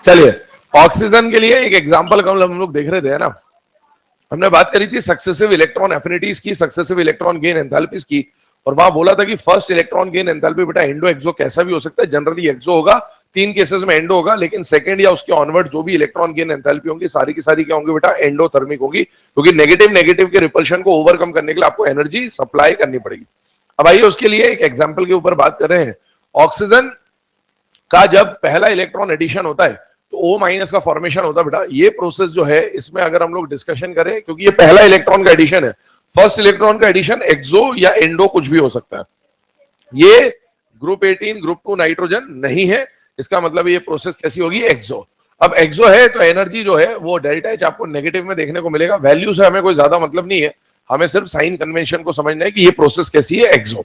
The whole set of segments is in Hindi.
चलिए, ऑक्सीजन के लिए एक एग्जांपल हम लोग देख रहे थे ना, हमने बात करी थी सक्सेसिव इलेक्ट्रॉन एफिनिटीज की, सक्सेसिव इलेक्ट्रॉन गेन एंथैल्पीज की, और वहां बोला था कि फर्स्ट इलेक्ट्रॉन गेन एंथैल्पी बेटा एंडो एक्सो कैसा भी हो सकता है, जनरली एक्सो होगा, 3 केसेस में एंडो होगा, लेकिन सेकंड या उसके ऑनवर्ड जो भी इलेक्ट्रॉन गेन एंथैल्पी होंगी सारी की सारी क्या होंगी बेटा, एंडोथर्मिक होगी, क्योंकि नेगेटिव नेगेटिव के रिपल्शन को ओवरकम करने के लिए आपको एनर्जी सप्लाई करनी पड़ेगी। अब आइए उसके लिए एक एग्जाम्पल के ऊपर बात कर रहे हैं। ऑक्सीजन का जब पहला इलेक्ट्रॉन एडिशन होता है तो O माइनस का फॉर्मेशन होता है बेटा। ये प्रोसेस जो है इसमें अगर हम लोग डिस्कशन करें, क्योंकि ये पहला इलेक्ट्रॉन का एडिशन है, फर्स्ट इलेक्ट्रॉन का एडिशन एक्सो या एंडो कुछ भी हो सकता है। ये ग्रुप 18 ग्रुप 2 नाइट्रोजन नहीं है, इसका मतलब ये प्रोसेस कैसी होगी, एक्सो। अब एक्सो है तो एनर्जी जो है वो डेल्टा एच आपको नेगेटिव में देखने को मिलेगा। वैल्यू से हमें कोई ज्यादा मतलब नहीं है, हमें सिर्फ साइन कन्वेंशन को समझना है कि ये प्रोसेस कैसी है, एक्सो।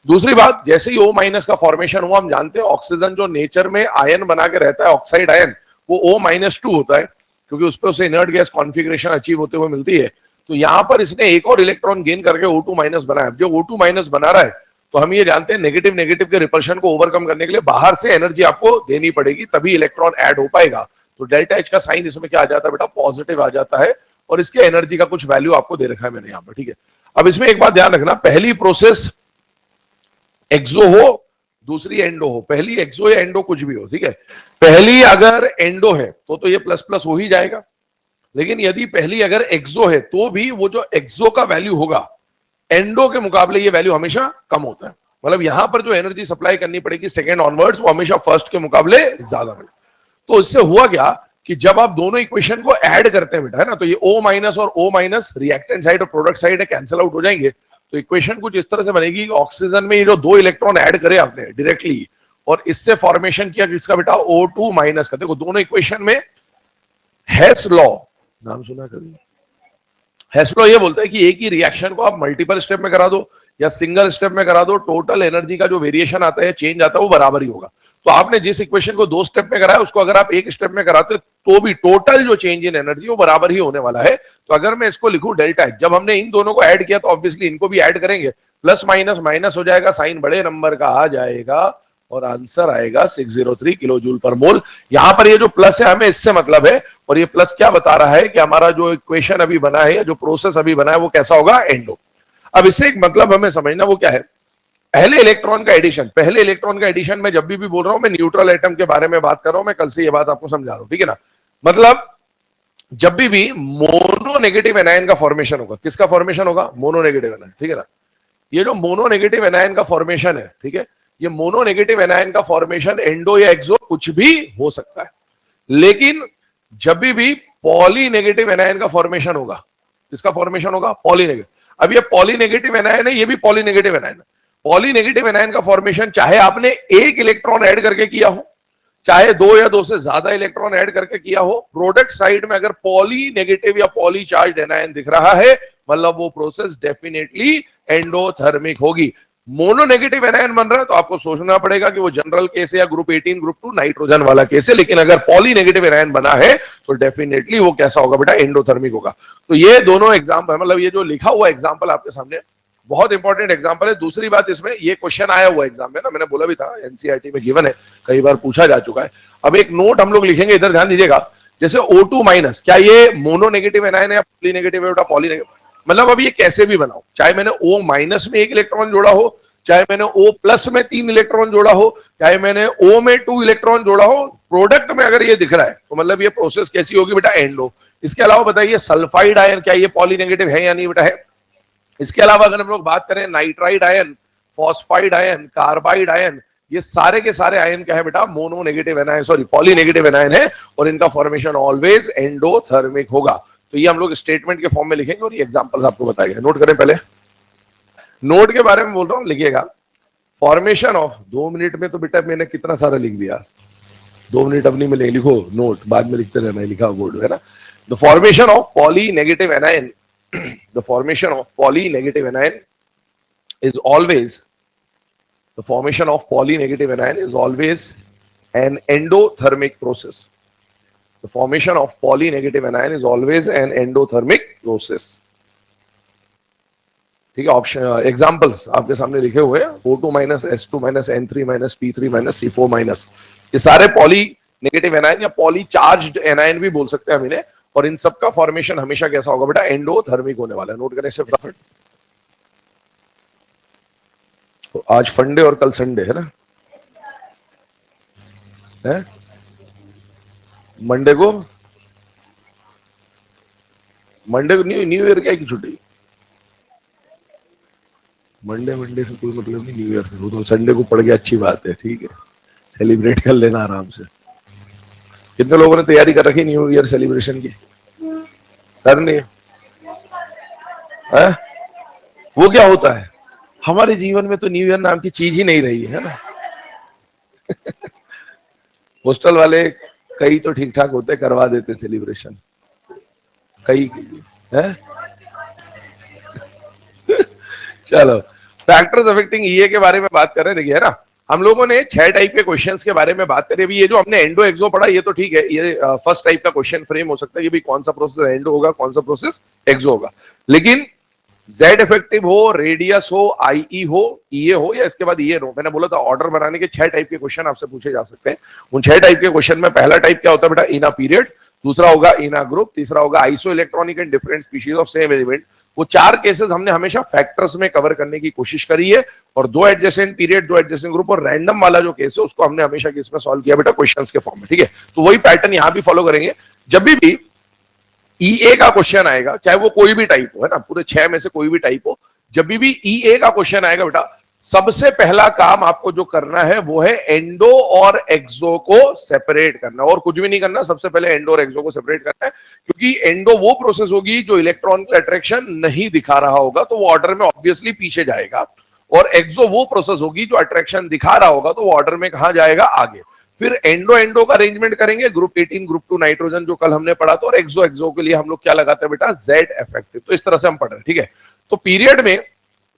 दूसरी बात, जैसे ही O माइनस का फॉर्मेशन हुआ, हम जानते हैं ऑक्सीजन जो नेचर में आयन बना के रहता है, ऑक्साइड आयन, वो O-2 होता है, क्योंकि उस पर उसे इनर्ट गैस कॉन्फिगरेशन अचीव होते हुए मिलती है। तो यहां पर इसने एक और इलेक्ट्रॉन गेन करके O2- बनाया। जो O2- बना रहा है तो हम ये जानते हैं नेगेटिव नेगेटिव के रिपल्शन को ओवरकम करने के लिए बाहर से एनर्जी आपको देनी पड़ेगी, तभी इलेक्ट्रॉन ऐड हो पाएगा। तो डेल्टा एच का साइन इसमें क्या आ जाता है बेटा, पॉजिटिव आ जाता है, और इसके एनर्जी का कुछ वैल्यू आपको दे रखा है मैंने यहाँ पर, ठीक है। अब इसमें एक बात ध्यान रखना, पहली प्रोसेस एक्सो हो, दूसरी एंडो हो, पहली एक्सो या एंडो कुछ भी हो, ठीक है। पहली अगर एंडो है तो ये प्लस प्लस हो ही जाएगा, लेकिन यदि पहली अगर एक्सो है तो भी वो जो एक्सो का वैल्यू होगा एंडो के मुकाबले ये वैल्यू हमेशा कम होता है। मतलब यहां पर जो एनर्जी सप्लाई करनी पड़ेगी सेकेंड ऑनवर्ड्स, वो हमेशा फर्स्ट के मुकाबले ज्यादा मिले। तो इससे हुआ क्या कि जब आप दोनों इक्वेशन को ऐड करते हैं बेटा, है ना, तो ये O माइनस और O माइनस रिएक्टेंट साइड और प्रोडक्ट साइड है, कैंसिल आउट हो जाएंगे। तो इक्वेशन कुछ इस तरह से बनेगी, ऑक्सीजन में ये जो 2 इलेक्ट्रॉन ऐड करे आपने डायरेक्टली, और इससे फॉर्मेशन किया किसका बेटा, O2 माइनस का। देखो दोनों इक्वेशन में हेस लॉ, नाम सुना कभी? हेस लॉ ये बोलता है कि एक ही रिएक्शन को आप मल्टीपल स्टेप में करा दो या सिंगल स्टेप में करा दो, टोटल एनर्जी का जो वेरिएशन आता है, चेंज आता है, वो बराबर ही होगा। तो आपने जिस इक्वेशन को 2 स्टेप में कराया, उसको अगर आप एक स्टेप में कराते तो भी टोटल जो चेंज इन एनर्जी वो बराबर ही होने वाला है। तो अगर मैं इसको लिखूं डेल्टा एच, जब हमने इन दोनों को ऐड किया तो ऑब्वियसली इनको भी ऐड करेंगे, प्लस माइनस माइनस हो जाएगा, साइन बड़े नंबर का आ जाएगा और आंसर आएगा 603 किलो जूल पर मोल। यहां पर ये जो प्लस है हमें इससे मतलब है, और ये प्लस क्या बता रहा है कि हमारा जो इक्वेशन अभी बना है या जो प्रोसेस अभी बना है वो कैसा होगा, एंडो। अब इससे एक मतलब हमें समझना, वो क्या है, पहले इलेक्ट्रॉन का एडिशन। पहले इलेक्ट्रॉन का एडिशन में जब भी बोल रहा हूं मैं न्यूट्रल एटम के बारे में बात कर रहा हूं, मैं कल से ये बात आपको समझा रहा हूं, ठीक है ना। मतलब जब भी मोनो नेगेटिव एनायन का फॉर्मेशन होगा, किसका फॉर्मेशन होगा, मोनो नेगेटिव एनायन, ठीक है ना। ये जो मोनो नेगेटिव एनायन का फॉर्मेशन है, ठीक है, ये मोनो नेगेटिव एनायन का फॉर्मेशन एंडो या एक्सो कुछ भी हो सकता है, लेकिन जब भी पॉली नेगेटिव एनायन का फॉर्मेशन होगा, किसका फॉर्मेशन होगा, पॉली नेगेटिव। अब ये पॉली नेगेटिव एनायन है, ये भी पॉली नेगेटिव एनायन है। पॉली नेगेटिव एनायन का फॉर्मेशन चाहे आपने एक इलेक्ट्रॉन ऐड करके किया हो, चाहे 2 या 2 से ज्यादा इलेक्ट्रॉन ऐड करके किया हो, प्रोडक्ट साइड में अगर पॉली नेगेटिव या पॉली चार्ज एनायन दिख रहा है, मतलब वो प्रोसेस डेफिनेटली एंडोथर्मिक होगी। मोनो नेगेटिव एनायन बन रहा है तो आपको सोचना पड़ेगा कि वो जनरल केस है या ग्रुप 18 ग्रुप 2 नाइट्रोजन वाला केस है, लेकिन अगर पॉली नेगेटिव एनायन बना है तो डेफिनेटली वो कैसा होगा बेटा, एंडोथर्मिक होगा। तो ये दोनों एग्जाम्पल, मतलब ये जो लिखा हुआ एग्जाम्पल आपके सामने बहुत इंपॉर्टेंट एग्जाम्पल है। दूसरी बात, इसमें ये क्वेश्चन आया हुआ एग्जाम में ना, मैंने बोला भी था एनसीईआरटी में गिवन है, कई बार पूछा जा चुका है। अब एक नोट हम लोग लिखेंगे, इधर ध्यान दीजिएगा। जैसे O2- क्या ये मोनो नेगेटिव एनायन है या पॉली नेगेटिव है बेटा, पॉली नेगेटिव। मतलब अब ये कैसे भी बनाओ, चाहे मैंने O- में 1 इलेक्ट्रॉन जोड़ा हो, चाहे मैंने O+ में 3 इलेक्ट्रॉन जोड़ा हो, चाहे मैंने O में 2 इलेक्ट्रॉन जोड़ा हो, प्रोडक्ट में अगर ये दिख रहा है तो मतलब ये प्रोसेस कैसी होगी बेटा, एंडो। इसके अलावा बताइए सल्फाइड आयन, क्या ये पॉली नेगेटिव है या नहीं बेटा, है। इसके अलावा अगर हम लोग बात करें nitride ion, phosphide ion, carbide ion, ये सारे के सारे आयन क्या है बेटा, mono negative anion, sorry poly negative anion है, और इनका फॉर्मेशन ऑलवेज एंडोथर्मिक होगा। तो ये हम लोग स्टेटमेंट के फॉर्म में लिखेंगे और ये एग्जांपल्स आपको बताएंगे। नोट करें, पहले नोट के बारे में बोल रहा हूं, लिखिएगा। फॉर्मेशन ऑफ, 2 मिनट में तो बेटा मैंने कितना सारा लिख दिया, 2 मिनट अब नहीं मिलेंगे, लिखो नोट, बाद में लिखते रहना, लिखा बोर्ड है ना। The formation of poly negative anion, the formation of poly-negative anion is always, the formation of poly-negative anion is always an endothermic process. The formation of poly-negative anion is always an endothermic process. ठीक है, ऑप्शन एग्जांपल्स आपके सामने लिखे हुए हैं, O2- S2- N3- P3- C4-, ये सारे पॉली नेगेटिव एनायन या पॉलीचार्ज्ड एनायन भी बोल सकते हैं हम इन्हें। और इन सब का फॉर्मेशन हमेशा कैसा होगा बेटा, एंडोथर्मिक होने वाला है। नोट करें सिर्फ फटाफट। तो आज फंडे और कल संडे है ना, है मंडे को न्यू ईयर क्या की छुट्टी, मंडे से कोई मतलब नहीं, न्यू ईयर से। वो तो संडे को पड़ गया, अच्छी बात है, ठीक है, सेलिब्रेट कर लेना आराम से। कितने लोगों ने तैयारी कर रखी न्यू ईयर सेलिब्रेशन की? करनी है? वो क्या होता है? हमारे जीवन में तो न्यू ईयर नाम की चीज ही नहीं रही है ना। पोस्टल वाले कई तो ठीक ठाक होते, करवा देते सेलिब्रेशन, कई है। चलो, फैक्टर्स अफेक्टिंग ईए के बारे में बात कर रहे हैं। देखिए है ना, हम लोगों ने 6 टाइप के क्वेश्चंस के बारे में बात करी। अभी ये जो हमने एंडो एक्सो पढ़ा, ये तो ठीक है, ये फर्स्ट टाइप का क्वेश्चन फ्रेम हो सकता है कि भाई कौन सा प्रोसेस एंडो होगा, कौन सा प्रोसेस एक्सो होगा। लेकिन जेड इफेक्टिव हो, रेडियस हो, आईई हो, ईए हो या इसके बाद ईए हो, मैंने बोला था ऑर्डर बनाने के 6 टाइप के क्वेश्चन आपसे पूछे जा सकते हैं। उन 6 टाइप के क्वेश्चन में पहला टाइप क्या होता है बेटा, इना पीरियड, दूसरा होगा इना ग्रुप, तीसरा होगा iso electronic and different species of same element. वो 4 केसेस हमने हमेशा फैक्टर्स में कवर करने की कोशिश करी है। और 2 एडजेसेंट पीरियड, 2 एडजेसेंट ग्रुप और रैंडम वाला जो केस है उसको हमने हमेशा केस में सॉल्व किया बेटा क्वेश्चंस के फॉर्म में, ठीक है। तो वही पैटर्न यहां भी फॉलो करेंगे। जब भी ईए का क्वेश्चन आएगा, चाहे वो कोई भी टाइप हो, है ना, पूरे 6 में से कोई भी टाइप हो, जब भी ईए का क्वेश्चन आएगा बेटा, सबसे पहला काम आपको जो करना है वो है एंडो और एक्सो को सेपरेट करना, और कुछ भी नहीं करना। सबसे पहले एंडो और एक्सो को सेपरेट करना है, क्योंकि एंडो वो प्रोसेस होगी जो इलेक्ट्रॉन का अट्रैक्शन नहीं दिखा रहा होगा, तो वो ऑर्डर में ऑब्वियसली पीछे जाएगा। और एक्सो वो प्रोसेस होगी जो अट्रैक्शन दिखा रहा होगा, तो वो ऑर्डर में कहां जाएगा, आगे। फिर एंडो एंडो का अरेंजमेंट करेंगे, ग्रुप 18 ग्रुप 2 नाइट्रोजन जो कल हमने पढ़ा था, और एक्सो एक्सो के लिए हम लोग क्या लगाते हैं बेटा, जेड इफेक्टिव। तो इस तरह से हम पढ़ रहे हैं, ठीक है। तो पीरियड में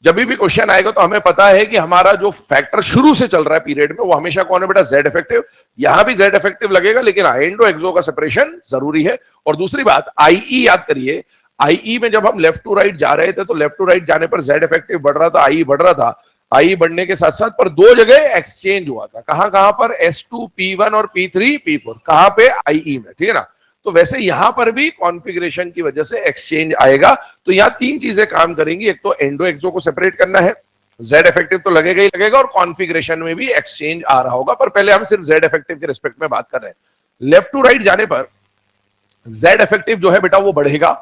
जब भी क्वेश्चन आएगा तो हमें पता है कि हमारा जो फैक्टर शुरू से चल रहा है पीरियड में, वो हमेशा कौन है बेटा, जेड इफेक्टिव। यहां भी जेड इफेक्टिव लगेगा, लेकिन एंडो एक्सो का सेपरेशन जरूरी है। और दूसरी बात, आईई याद करिए, आईई में जब हम लेफ्ट टू राइट जा रहे थे तो लेफ्ट टू राइट जाने पर जेड इफेक्टिव बढ़ रहा था, आई बढ़ रहा था। आई बढ़ने के साथ साथ पर 2 जगह एक्सचेंज हुआ था, कहां कहां पर, S2P1 और P3P4, कहां पे, आईई में, ठीक है ना। तो वैसे यहां पर भी कॉन्फ़िगरेशन की वजह से एक्सचेंज आएगा। तो यहां 3 चीजें काम करेंगी, एक तो एंडो एक्सो को सेपरेट करना है, जेड इफेक्टिव तो लगेगा ही लगेगा, और कॉन्फ़िगरेशन में भी एक्सचेंज आ रहा होगा। पर पहले हम सिर्फ जेड इफेक्टिव के रिस्पेक्ट में बात कर रहे हैं। लेफ्ट टू राइट जाने पर जेड इफेक्टिव जो है बेटा वो बढ़ेगा।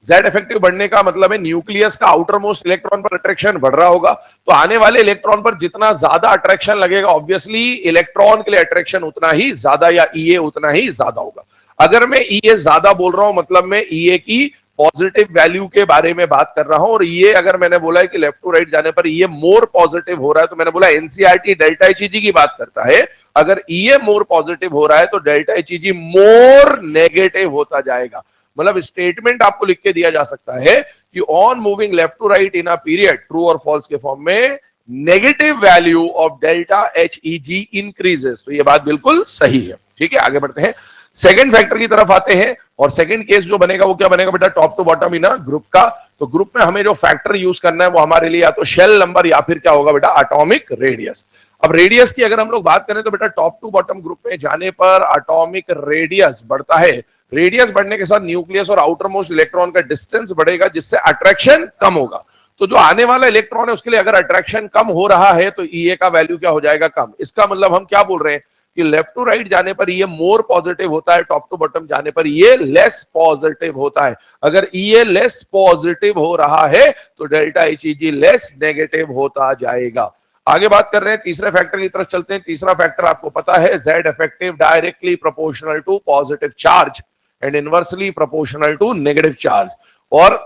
जेड इफेक्टिव बढ़ने का मतलब है न्यूक्लियस का आउटर मोस्ट इलेक्ट्रॉन पर अट्रैक्शन बढ़ रहा होगा। तो आने वाले इलेक्ट्रॉन पर जितना ज्यादा अट्रैक्शन लगेगा, ऑब्वियसली इलेक्ट्रॉन के लिए अट्रैक्शन उतना ही ज्यादा, या ईए उतना ही ज्यादा होगा। अगर मैं ईए ज्यादा बोल रहा हूं, मतलब मैं ईए की पॉजिटिव वैल्यू के बारे में बात कर रहा हूं। और ये अगर मैंने बोला है कि लेफ्ट टू राइट जाने पर ये मोर पॉजिटिव हो रहा है, तो मैंने बोला एनसीईआरटी डेल्टा एचईजी की बात करता है। अगर ईए मोर पॉजिटिव हो रहा है तो डेल्टा एचईजी मोर नेगेटिव होता जाएगा। मतलब स्टेटमेंट आपको लिख के दिया जा सकता है कि on moving left to right in a period, true और फॉल्स के फॉर्म में, negative value of delta HEG increases. तो ये बात बिल्कुल सही है, ठीक है। आगे बढ़ते हैं, सेकंड फैक्टर की तरफ आते हैं। और सेकंड केस जो बनेगा वो क्या बनेगा बेटा, top to bottom in group का। तो ग्रुप में हमें जो फैक्टर यूज करना है वो हमारे लिए या तो शेल नंबर या फिर क्या होगा बेटा, एटॉमिक रेडियस। अब रेडियस की अगर हम लोग बात करें तो बेटा टॉप टू बॉटम ग्रुप में जाने पर एटॉमिक रेडियस बढ़ता है। रेडियस बढ़ने के साथ न्यूक्लियस और आउटर मोस्ट इलेक्ट्रॉन का डिस्टेंस बढ़ेगा, जिससे अट्रैक्शन कम होगा। तो जो आने वाला इलेक्ट्रॉन है उसके लिए अगर अट्रैक्शन कम हो रहा है तो ईए का वैल्यू क्या हो जाएगा, कम। इसका मतलब हम क्या बोल रहे हैं कि लेफ्ट टू राइट जाने पर ये मोर पॉजिटिव होता है, टॉप टू बॉटम जाने पर ये लेस पॉजिटिव होता है। अगर ये लेस पॉजिटिव हो रहा है तो डेल्टा एचईजी लेस नेगेटिव होता जाएगा। आगे बात कर रहे हैं, तीसरे फैक्टर की तरफ चलते हैं। तीसरा फैक्टर आपको पता है, Z effective directly proportional to positive charge and inversely proportional to negative charge. और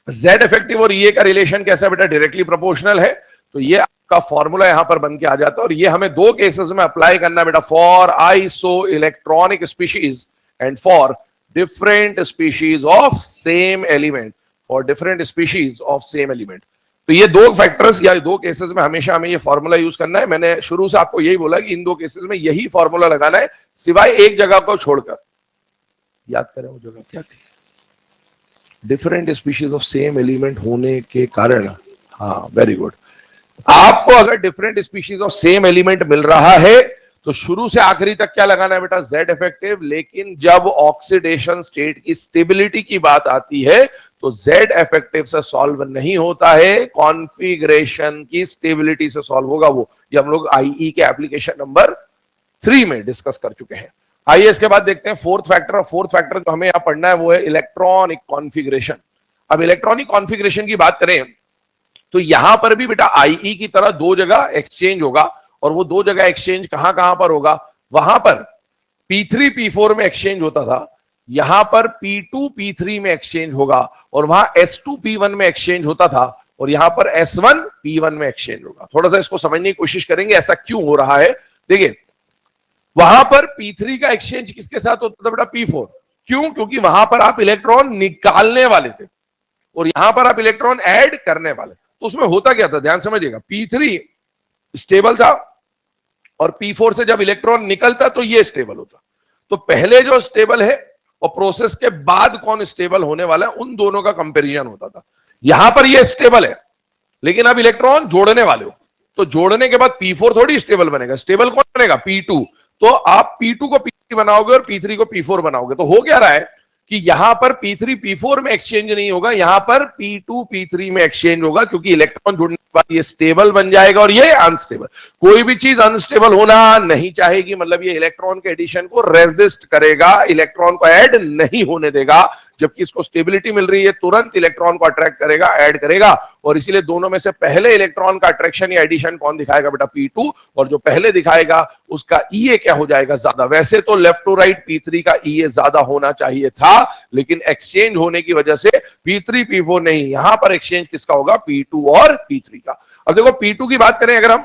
जेड इफेक्टिव और ये का रिलेशन कैसा बेटा, डायरेक्टली प्रोपोर्शनल है। तो ये आपका फॉर्मूला यहां पर बन के आ जाता है। और ये हमें 2 केसेस में अप्लाई करना है बेटा, for iso electronic species and for different species of same element, for different species of same element. तो ये 2 फैक्टर्स या 2 केसेस में हमेशा हमें ये फॉर्मूला यूज करना है। मैंने शुरू से आपको यही बोला कि इन 2 केसेस में यही फॉर्मूला लगाना है, सिवाय एक जगह को छोड़कर। याद करें वो जगह क्या थी, different species of same element होने के कारण। हाँ, वेरी गुड। आपको अगर different species of same element मिल रहा है तो शुरू से आखिरी तक क्या लगाना है बेटा, Z इफेक्टिव। लेकिन जब ऑक्सीडेशन स्टेट की स्टेबिलिटी की बात आती है तो Z इफेक्टिव से सॉल्व नहीं होता है, कॉन्फ़िगरेशन की स्टेबिलिटी से सॉल्व होगा वो। ये हम लोग आईई के एप्लीकेशन नंबर 3 में डिस्कस कर चुके हैं। आइए इसके बाद देखते हैं फोर्थ फैक्टर। और फोर्थ फैक्टर जो हमें यहां पढ़ना है वो है इलेक्ट्रॉनिक कॉन्फ़िगरेशन। अब इलेक्ट्रॉनिक कॉन्फ़िगरेशन की बात करें तो यहां पर भी बेटा आईई की तरह दो जगह एक्सचेंज होगा, और वो दो जगह एक्सचेंज कहां कहां पर होगा, वहां पर P3 P4 में एक्सचेंज होता था, यहां पर P2 P3 में एक्सचेंज होगा, और वहां S2 P1 में एक्सचेंज होता था, और यहां पर S1 P1 में एक्सचेंज होगा। थोड़ा सा इसको समझने की कोशिश करेंगे ऐसा क्यों हो रहा है। देखिए वहां पर P3 का एक्सचेंज किसके साथ होता था बेटा, P4। क्यों, क्योंकि वहां पर आप इलेक्ट्रॉन निकालने वाले थे और यहां पर आप इलेक्ट्रॉन ऐड करने वाले। तो उसमें होता क्या था, ध्यान समझिएगा, P3 स्टेबल था और P4 से जब इलेक्ट्रॉन निकलता तो ये स्टेबल होता। तो पहले जो स्टेबल है और प्रोसेस के बाद कौन स्टेबल होने वाला है, उन दोनों का कंपैरिजन होता था। यहां पर ये स्टेबल है लेकिन अब इलेक्ट्रॉन जोड़ने वाले हो, तो जोड़ने के बाद P4 थोड़ी स्टेबल बनेगा, स्टेबल कौन बनेगा, P2। तो आप P2 को P3 बनाओगे और P3 को P4 बनाओगे, तो हो क्या रहा है कि यहां पर P3 P4 में एक्सचेंज नहीं होगा, यहां पर P2 P3 में एक्सचेंज होगा, क्योंकि इलेक्ट्रॉन जुड़ने के बाद ये स्टेबल बन जाएगा और ये अनस्टेबल। कोई भी चीज अनस्टेबल होना नहीं चाहेगी, मतलब ये इलेक्ट्रॉन के एडिशन को रेजिस्ट करेगा, इलेक्ट्रॉन को ऐड नहीं होने देगा। जबकि इसको स्टेबिलिटी मिल रही है, तुरंत इलेक्ट्रॉन को अट्रैक्ट करेगा, ऐड करेगा। और इसीलिए दोनों में से पहले इलेक्ट्रॉन का अट्रैक्शन या एडिशन कौन दिखाएगा बेटा, P2, और जो पहले दिखाएगा उसका EA क्या हो जाएगा, ज्यादा। वैसे तो लेफ्ट टू राइट P3 का EA ज्यादा होना चाहिए था, लेकिन एक्सचेंज होने की वजह से P3 P4 नहीं, यहां पर एक्सचेंज किसका होगा, P2 और P3 का। अब देखो P2 की बात करें अगर हम,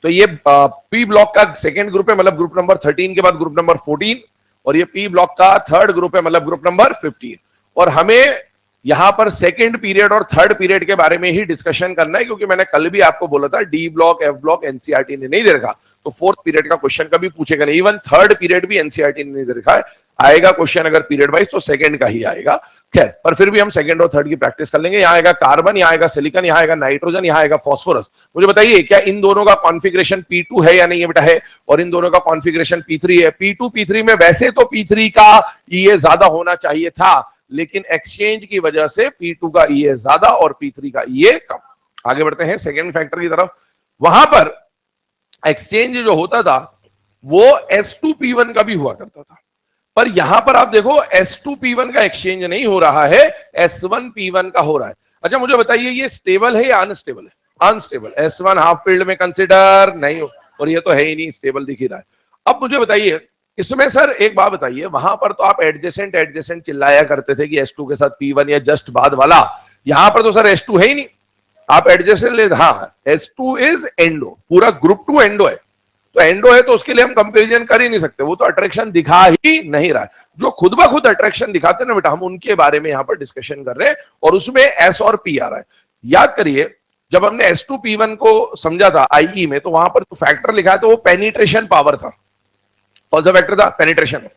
तो ये P ब्लॉक का सेकेंड ग्रुप है, मतलब ग्रुप नंबर 13 के बाद ग्रुप नंबर 14, और ये P ब्लॉक का थर्ड ग्रुप है, मतलब ग्रुप नंबर 15। और हमें यहां पर सेकेंड पीरियड और थर्ड पीरियड के बारे में ही डिस्कशन करना है, क्योंकि मैंने कल भी आपको बोला था D block F block NCERT ने नहीं दे रखा, तो फोर्थ पीरियड का क्वेश्चन कभी पूछेगा नहीं। इवन थर्ड पीरियड भी एनसीईआरटी ने नहीं दे रखा है। आएगा क्वेश्चन अगर पीरियड वाइज तो सेकंड का ही आएगा। खैर, पर फिर भी हम सेकंड और थर्ड की प्रैक्टिस कर लेंगे। यहाँ आएगा कार्बन, यहाँ आएगा सिलिकॉन, यहाँ आएगा नाइट्रोजन, यहाँ आएगा फास्फोरस। मुझे बताइए क्या इन दोनों का कॉन्फ़िगरेशन P2 है या नहीं है बेटा, है। और इन दोनों का कॉन्फ़िगरेशन P3 है। P2 P3 में वैसे तो P3 का EA ज्यादा होना चाहिए था, लेकिन एक्सचेंज की वजह से P2 का EA ज्यादा और P3 का EA कम। आगे बढ़ते हैं सेकेंड फैक्टर की तरफ। वहां पर एक्सचेंज जो होता था वो S2 P1 का भी हुआ करता था, पर यहां पर आप देखो S2 P1 का एक्सचेंज नहीं हो रहा है, S1 P1 का हो रहा है। अच्छा मुझे बताइए ये स्टेबल है या अनस्टेबल है, अनस्टेबल। S1 हाफ फील्ड में कंसिडर नहीं हो, और ये तो है ही नहीं, स्टेबल दिख ही रहा है। अब मुझे बताइए इसमें सर एक बात बताइए, वहां पर तो आप एडजेसेंट एडजेसेंट चिल्लाया करते थे कि S2 के साथ P1 या जस्ट बाद वाला, यहां पर तो सर S2 है ही नहीं। आप एडजेसेंट ले, हाँ S2 इज एंडो, पूरा ग्रुप 2 एंडो है, तो एंडो है तो उसके लिए हम कंपैरिजन कर ही नहीं सकते, वो तो अट्रैक्शन दिखा ही नहीं रहा है। जो खुद ब खुद अट्रैक्शन दिखाते हैं ना बेटा, हम उनके बारे में यहां पर डिस्कशन कर रहे हैं, और उसमें S और P आ रहा है। याद करिए जब हमने S2 P1 को समझा था आईई में, तो वहां पर जो फैक्टर लिखा है तो वो पेनिट्रेशन पावर था। कौन सा फैक्टर था, पेनिट्रेशन।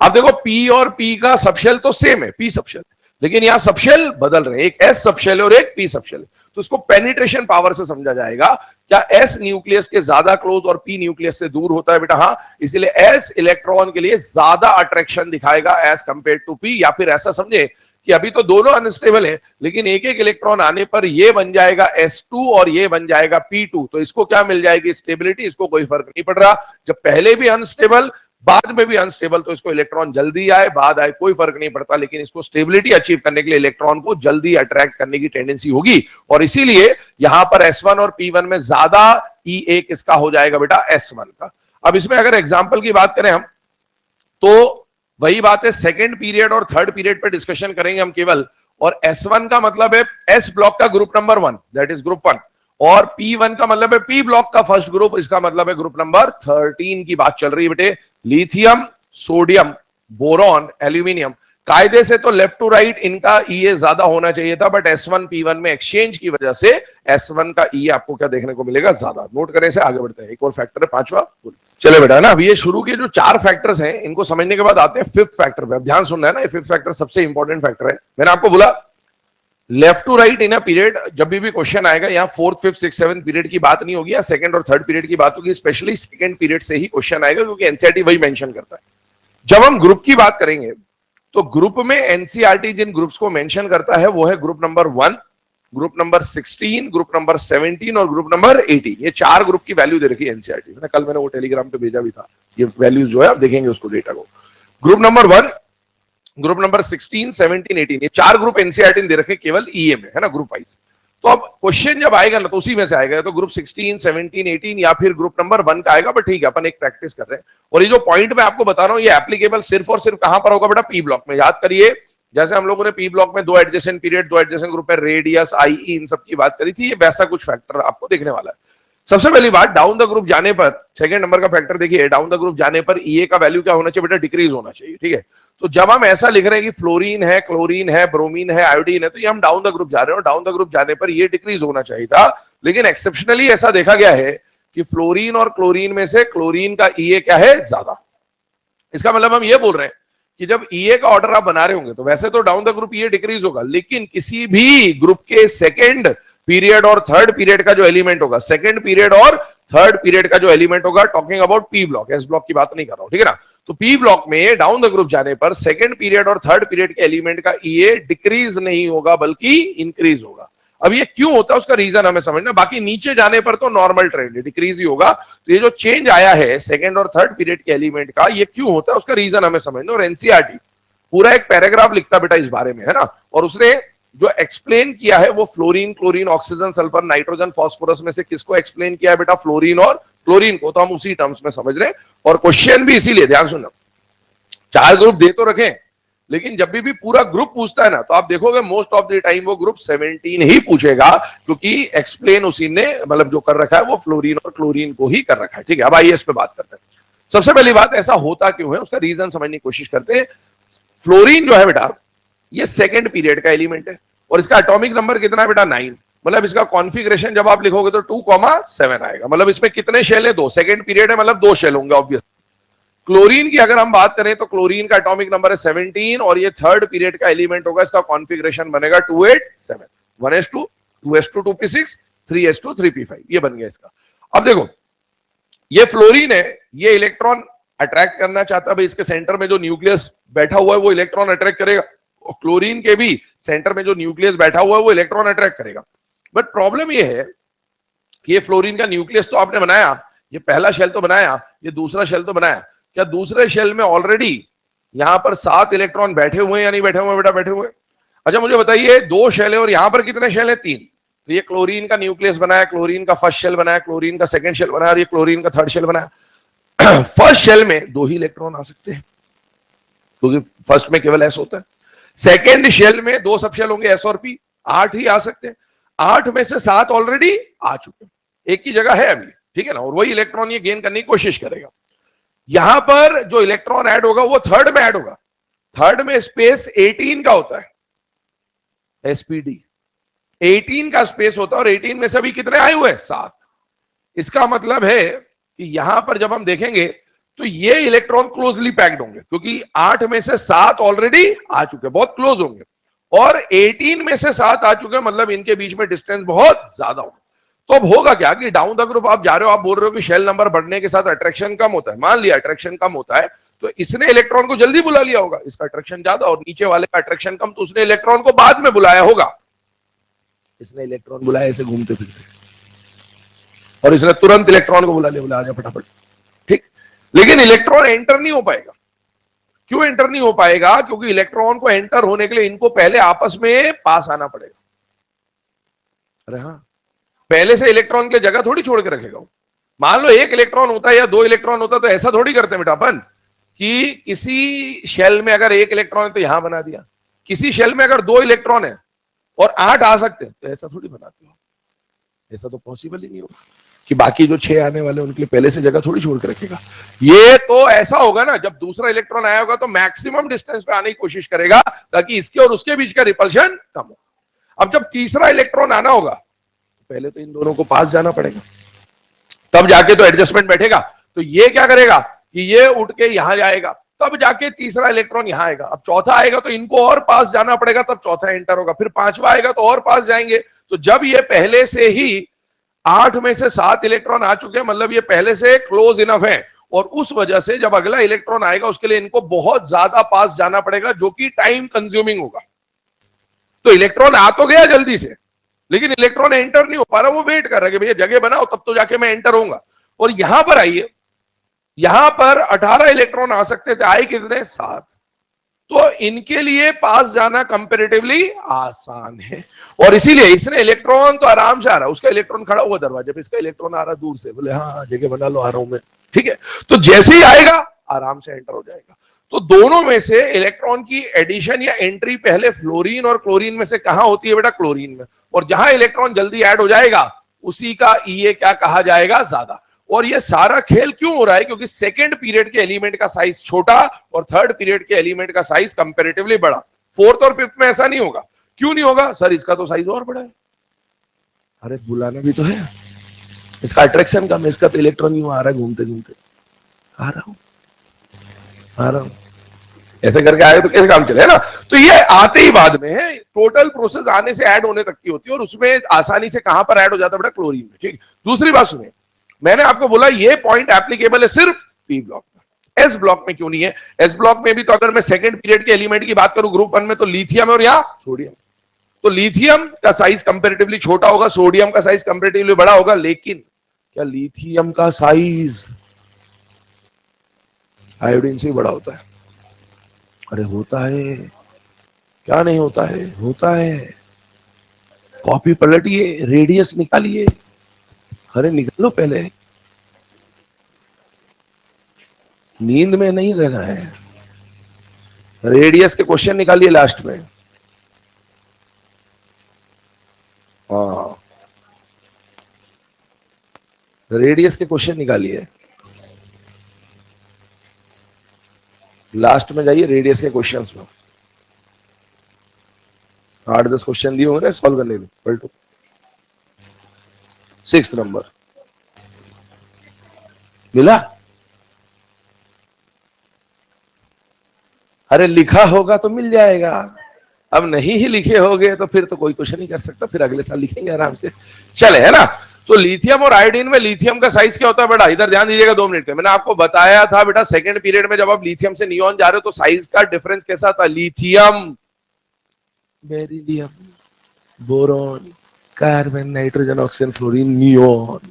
अब देखो P और P का सबशेल तो सेम है, P सबशेल, लेकिन यहां सबशेल बदल रहे हैं, एक S सबशेल है और एक P सबशेल है। तो इसको पेनिट्रेशन पावर से समझा जाएगा। क्या S न्यूक्लियस के ज्यादा क्लोज और P न्यूक्लियस से दूर होता है बेटा, हाँ। इसीलिए S इलेक्ट्रॉन के लिए ज्यादा अट्रैक्शन दिखाएगा एज कंपेयर टू P। या फिर ऐसा समझे कि अभी तो दोनों अनस्टेबल है, लेकिन एक एक इलेक्ट्रॉन आने पर ये बन जाएगा S2 और ये बन जाएगा P2, तो इसको क्या मिल जाएगी, स्टेबिलिटी। इसको कोई फर्क नहीं पड़ रहा, जब पहले भी अनस्टेबल बाद में भी अनस्टेबल, तो इसको इलेक्ट्रॉन जल्दी आए बाद आए कोई फर्क नहीं पड़ता, लेकिन इसको स्टेबिलिटी अचीव करने के लिए इलेक्ट्रॉन को जल्दी अट्रैक्ट करने की टेंडेंसी होगी, और इसीलिए यहां पर S1 और P1 में ज्यादा EA किसका हो जाएगा बेटा, S1 का। अब इसमें अगर एग्जांपल की बात करें हम, तो वही बात है, सेकेंड पीरियड और थर्ड पीरियड पे डिस्कशन करेंगे हम केवल। और S1 का मतलब है S ब्लॉक का group number 1, that is group 1, और P1 का मतलब है P ब्लॉक का फर्स्ट ग्रुप, इसका मतलब है ग्रुप नंबर 13 की बात चल रही है बेटे। लिथियम, सोडियम, बोरॉन, एल्यूमिनियम, कायदे से तो लेफ्ट टू राइट इनका EA ज्यादा होना चाहिए था, बट S1 P1 में एक्सचेंज की वजह से S1 का EA आपको क्या देखने को मिलेगा, ज्यादा। नोट करें से, आगे बढ़ते हैं। एक और फैक्टर है पांचवा, चले बेटा ना। अब ये शुरू के जो 4 फैक्टर्स हैं इनको समझने के बाद आते हैं फिफ्थ फैक्टर पे। अब ध्यान सुनना है ना, ये फिफ्थ फैक्टर सबसे इंपॉर्टेंट फैक्टर है। मैंने आपको बोला left to right in a period, जब भी क्वेश्चन आएगा यहाँ fourth fifth six seventh period की बात नहीं होगी या सेकंड और थर्ड पीरियड की बात होगी, स्पेशली सेकंड पीरियड से ही क्वेश्चन आएगा क्योंकि एनसीईआरटी वही मेंशन करता है। जब हम ग्रुप की बात करेंगे तो ग्रुप में एनसीईआरटी जिन ग्रुप्स को मेंशन करता है वो है group number 1, group number 16, group number 17 और ग्रुप नंबर 18। ये 4 ग्रुप की वैल्यू दे रखी है एनसीईआरटी ने, कल मैंने वो टेलीग्राम पे भेजा भी था, ये वैल्यूज जो है आप देखेंगे उसको डेटा को। ग्रुप नंबर 1, ग्रुप नंबर 16, 17, 18, ये 4 ग्रुप एनसीईआरटी ने दे रखे केवल ईए में, है ना, ग्रुप वाइज। तो अब क्वेश्चन जब आएगा ना तो उसी में से आएगा, तो ग्रुप 16, 17, 18 या फिर ग्रुप नंबर 1 का आएगा, बट ठीक है अपन एक प्रैक्टिस कर रहे हैं। और ये जो पॉइंट मैं आपको बता रहा हूं ये एप्लीकेबल सिर्फ और सिर्फ कहां पर होगा बेटा, पी ब्लॉक में। याद करिए, जैसे हम लोगों ने पी ब्लॉक में 2 एडजेसेंट पीरियड, 2 एडजेसेंट ग्रुप है, रेडियस, आईई, इन सब की बात करी थी, ये वैसा कुछ फैक्टर आपको देखने वाला है। सबसे पहली बात, डाउन द ग्रुप जाने पर सेकंड नंबर का फैक्टर देखिए, डाउन द ग्रुप जाने पर ईए का वैल्यू क्या होना चाहिए बेटा, डिक्रीज होना चाहिए, ठीक है। तो जब हम ऐसा लिख रहे हैं कि फ्लोरीन है, क्लोरीन है, ब्रोमीन है, आयोडीन है, तो ये हम डाउन द ग्रुप जा रहे हैं, और डाउन द ग्रुप जाने पर ये डिक्रीज होना चाहिए था। लेकिन एक्सेप्शनली ऐसा देखा गया है कि फ्लोरीन और क्लोरीन में से क्लोरीन का ईए क्या है, ज्यादा। इसका मतलब हम ये बोल रहे हैं कि जब ईए का ऑर्डर आप बना रहे होंगे तो वैसे तो down the group EA decrease होगा, लेकिन किसी भी ग्रुप के सेकंड पीरियड और थर्ड पीरियड का जो एलिमेंट होगा, सेकंड पीरियड और थर्ड पीरियड का जो एलिमेंट होगा, talking about P block, S block की बात नहीं कर रहा हूं, ठीक है ना। तो पी ब्लॉक में डाउन द ग्रुप जाने पर सेकंड पीरियड और थर्ड पीरियड के एलिमेंट का ईए डिक्रीज नहीं होगा बल्कि इंक्रीज होगा। अब ये क्यों होता है उसका रीजन हमें समझना, बाकी नीचे जाने पर तो नॉर्मल ट्रेंड है, डिक्रीज ही होगा। तो ये जो चेंज आया है सेकंड और थर्ड पीरियड के एलिमेंट का, ये क्यों होता है उसका रीजन हमें समझना। और एनसीईआरटी पूरा एक पैराग्राफ लिखता बेटा इस बारे में, है ना। और उसने जो एक्सप्लेन किया है वो fluorine, chlorine, oxygen, sulphur, nitrogen, phosphorus में से किसको एक्सप्लेन किया है बेटा, फ्लोरीन और क्लोरीन को। तो हम उसी टर्म्स में समझ रहे हैं, और क्वेश्चन भी इसीलिए ध्यान सुनना, 4 ग्रुप दे तो रखें, लेकिन जब भी पूरा ग्रुप पूछता है ना तो आप देखोगे मोस्ट ऑफ द टाइम वो ग्रुप 17 ही पूछेगा, क्योंकि एक्सप्लेन उसी ने मतलब जो कर रखा है वो फ्लोरीन और क्लोरीन को ही कर रखा है, ठीक है। अब आइए इस पे बात करते हैं। सबसे पहली बात, ऐसा होता क्यों है उसका रीजन समझने की कोशिश करते हैं। फ्लोरीन जो है बेटा ये सेकंड पीरियड का एलिमेंट है, और इसका एटॉमिक नंबर कितना है बेटा, 9। मतलब इसका कॉन्फिगरेशन जब आप लिखोगे तो 2,7 आएगा। मतलब इसमें कितने शेल है, 2। सेकंड पीरियड है मतलब 2 शेल होंगे ऑब्वियस। क्लोरीन की अगर हम बात करें तो क्लोरीन का एटॉमिक नंबर है 17, और ये थर्ड पीरियड का एलिमेंट होगा, इसका कॉन्फिगरेशन बनेगा 287, 1s2, 2s2, 2p6, 3s2, 3p5, ये बन गया इसका। अब देखो ये फ्लोरीन है, ये इलेक्ट्रॉन अट्रैक्ट करना चाहता है, भाई इसके सेंटर में जो न्यूक्लियस बैठा हुआ है वो इलेक्ट्रॉन अट्रैक्ट करेगा, और क्लोरीन के भी सेंटर में जो न्यूक्लियस बैठा हुआ है वो इलेक्ट्रॉन अट्रैक्ट करेगा। बट प्रॉब्लम ये है कि ये फ्लोरीन का न्यूक्लियस तो आपने बनाया, ये पहला शेल तो बनाया, ये दूसरा शेल तो बनाया, क्या दूसरे शेल में ऑलरेडी यहां पर 7 इलेक्ट्रॉन बैठे हुए हैं या नहीं बैठे हुए बेटा, बैठे हुए। अच्छा मुझे बताइए 2 शेल है और यहां पर कितने शेल है, 3। तो ये क्लोरीन का न्यूक्लियस बनाया, क्लोरीन का फर्स्ट शेल बनाया, क्लोरीन का सेकंड शेल बनाया, और ये क्लोरीन का थर्ड शेल बनाया। फर्स्ट शेल में 2 ही इलेक्ट्रॉन आ सकते हैं क्योंकि फर्स्ट में केवल एस होता है। सेकेंड शेल में 2 सब शेल होंगे, एस और पी, 8 ही आ सकते हैं। 8 में से 7 ऑलरेडी आ चुके हैं, एक की जगह है अभी, ठीक है ना, और वही इलेक्ट्रॉन ये गेन करने की कोशिश करेगा। यहां पर जो इलेक्ट्रॉन ऐड होगा वो थर्ड में ऐड होगा, थर्ड में स्पेस 18 का होता है, एसपीडी 18 का स्पेस होता है, और 18 में से अभी कितने आए हुए हैं, 7। इसका मतलब है कि यहां पर जब हम देखेंगे तो ये इलेक्ट्रॉन क्लोजली पैक्ड होंगे, क्योंकि 8 में से 7 ऑलरेडी आ चुके, बहुत क्लोज होंगे, और 18 में से 7 आ चुके, मतलब इनके बीच में डिस्टेंस बहुत ज्यादा होगा। तो अब होगा क्या कि डाउन द ग्रुप आप जा रहे हो, आप बोल रहे हो कि शेल नंबर बढ़ने के साथ अट्रैक्शन कम होता है, मान लिया अट्रैक्शन कम होता है, तो इसने इलेक्ट्रॉन को जल्दी बुला लिया होगा, इसका अट्रैक्शन ज्यादा और नीचे वाले का अट्रैक्शन कम, तो उसने इलेक्ट्रॉन को बाद में बुलाया होगा। इसने इलेक्ट्रॉन बुलाया ऐसे घूमते फिरते, और इसने तुरंत इलेक्ट्रॉन को बुला लिया, बुला आ फटाफट, ठीक। लेकिन इलेक्ट्रॉन एंटर नहीं हो पाएगा। क्यों एंटर नहीं हो पाएगा, क्योंकि इलेक्ट्रॉन को एंटर होने के लिए इनको पहले आपस में पास आना पड़ेगा। अरे हाँ, पहले से इलेक्ट्रॉन के लिए जगह थोड़ी छोड़ के रखेगा। मान लो 1 इलेक्ट्रॉन होता है या 2 इलेक्ट्रॉन होता है तो ऐसा थोड़ी करते बेटा अपन कि किसी शेल में अगर 1 इलेक्ट्रॉन है तो यहां बना दिया, किसी शेल में अगर 2 इलेक्ट्रॉन है और 8 आ सकते हैं तो ऐसा थोड़ी बनाते हो। ऐसा तो पॉसिबल ही नहीं होगा कि बाकी जो 6 आने वाले उनके लिए पहले से जगह थोड़ी छोड़ के रखेगा। ये तो ऐसा होगा ना, जब दूसरा इलेक्ट्रॉन आया होगा तो मैक्सिमम डिस्टेंस पे आने की कोशिश करेगा ताकि इसके और उसके बीच का रिपल्शन कम हो। अब जब तीसरा इलेक्ट्रॉन आना होगा पहले तो इन दोनों को पास जाना पड़ेगा, तब जाके तो एडजस्टमेंट बैठेगा। तो ये क्या करेगा कि ये उठ के यहां जाएगा, तब जाके तीसरा इलेक्ट्रॉन यहां आएगा। अब चौथा आएगा तो इनको और पास जाना पड़ेगा, तब चौथा एंटर होगा, फिर पांचवा आएगा तो और पास जाएंगे। तो जब ये पहले से ही 8 में से 7 इलेक्ट्रॉन आ चुके हैं, मतलब ये पहले से क्लोज इनफ है, और उस वजह से जब अगला इलेक्ट्रॉन आएगा उसके लिए इनको बहुत ज्यादा पास जाना पड़ेगा, जो कि टाइम कंज्यूमिंग होगा। तो इलेक्ट्रॉन आ तो गया जल्दी से, लेकिन इलेक्ट्रॉन एंटर नहीं हो पा रहा, वो वेट कर रहा है कि भैया जगह बनाओ तब तो जाके मैं एंटर होऊंगा। और यहां पर आइए, यहां पर 18 इलेक्ट्रॉन आ सकते थे, आए कितने? 7। तो इनके लिए पास जाना कंपैरेटिवली आसान है, और इसीलिए इसने इलेक्ट्रॉन तो आराम से आ रहा है, उसका इलेक्ट्रॉन खड़ा हुआ दरवाजे पे, इसका इलेक्ट्रॉन आ रहा दूर से, बोले हाँ जगह बना लो, आ रहा हूं मैं, ठीक है। तो जैसे ही आएगा आराम से एंटर हो जाएगा। तो दोनों में से इलेक्ट्रॉन की एडिशन या एंट्री पहले फ्लोरीन और क्लोरीन में से कहां होती है बेटा? क्लोरीन में। और जहां इलेक्ट्रॉन जल्दी ऐड हो जाएगा उसी का ईए क्या कहा जाएगा? ज्यादा। और ये सारा खेल क्यों हो रहा है? क्योंकि सेकंड पीरियड के एलिमेंट का साइज छोटा और थर्ड पीरियड के एलिमेंट का साइज कंपैरेटिवली बड़ा। फोर्थ और फिफ्थ में ऐसा नहीं होगा। क्यों नहीं होगा? सर इसका तो साइज और बड़ा है। अरे बुलाना भी तो है, इसका अट्रैक्शन कम है, इसका तो इलेक्ट्रॉन यूं आ रहा है घूमते घूमते, आ रहा हूं ऐसे करके आए तो कैसे काम चले, है ना। तो ये आते ही बाद में है, टोटल प्रोसेस आने से ऐड होने तक की होती है, और उसमें आसानी से कहां पर ऐड हो जाता है बेटा? क्लोरीन में। ठीक। दूसरी बात सुनिए, मैंने आपको बोला ये पॉइंट एप्लीकेबल है सिर्फ पी ब्लॉक में, एस ब्लॉक में क्यों नहीं है? एस ब्लॉक में भी तो अगर मैं सेकंड पीरियड के एलिमेंट की बात करूं ग्रुप 1 में, तो लिथियम है और यहां सोडियम। तो लिथियम का साइज कंपैरेटिवली छोटा होगा, सोडियम का साइज कंपैरेटिवली बड़ा होगा, लेकिन क्या लिथियम का साइज आयोडीन से बड़ा होता है? अरे होता है, क्या नहीं होता है? होता है। कॉपी पलटिए, रेडियस निकालिए, अरे निकालो पहले, नींद में नहीं रहना है। रेडियस के क्वेश्चन निकालिए लास्ट में। हाँ, रेडियस के क्वेश्चन निकालिए, लास्ट में जाइए रेडियस के क्वेश्चंस में। 8-10 क्वेश्चन दिए होंगे सॉल्व करने में, पलटो। 6 नंबर मिला? अरे लिखा होगा तो मिल जाएगा, अब नहीं ही लिखे होगे तो फिर तो कोई क्वेश्चन नहीं कर सकता, फिर अगले साल लिखेंगे आराम से, चले, है ना। तो लिथियम और आयोडीन में लिथियम का साइज क्या होता है बेटा? इधर ध्यान दीजिएगा 2 मिनट के, मैंने आपको बताया था बेटा सेकंड पीरियड में जब आप लिथियम से नियोन जा रहे हो तो साइज का डिफरेंस कैसा था? Lithium, beryllium, boron, carbon, nitrogen, oxygen, fluorine, neon.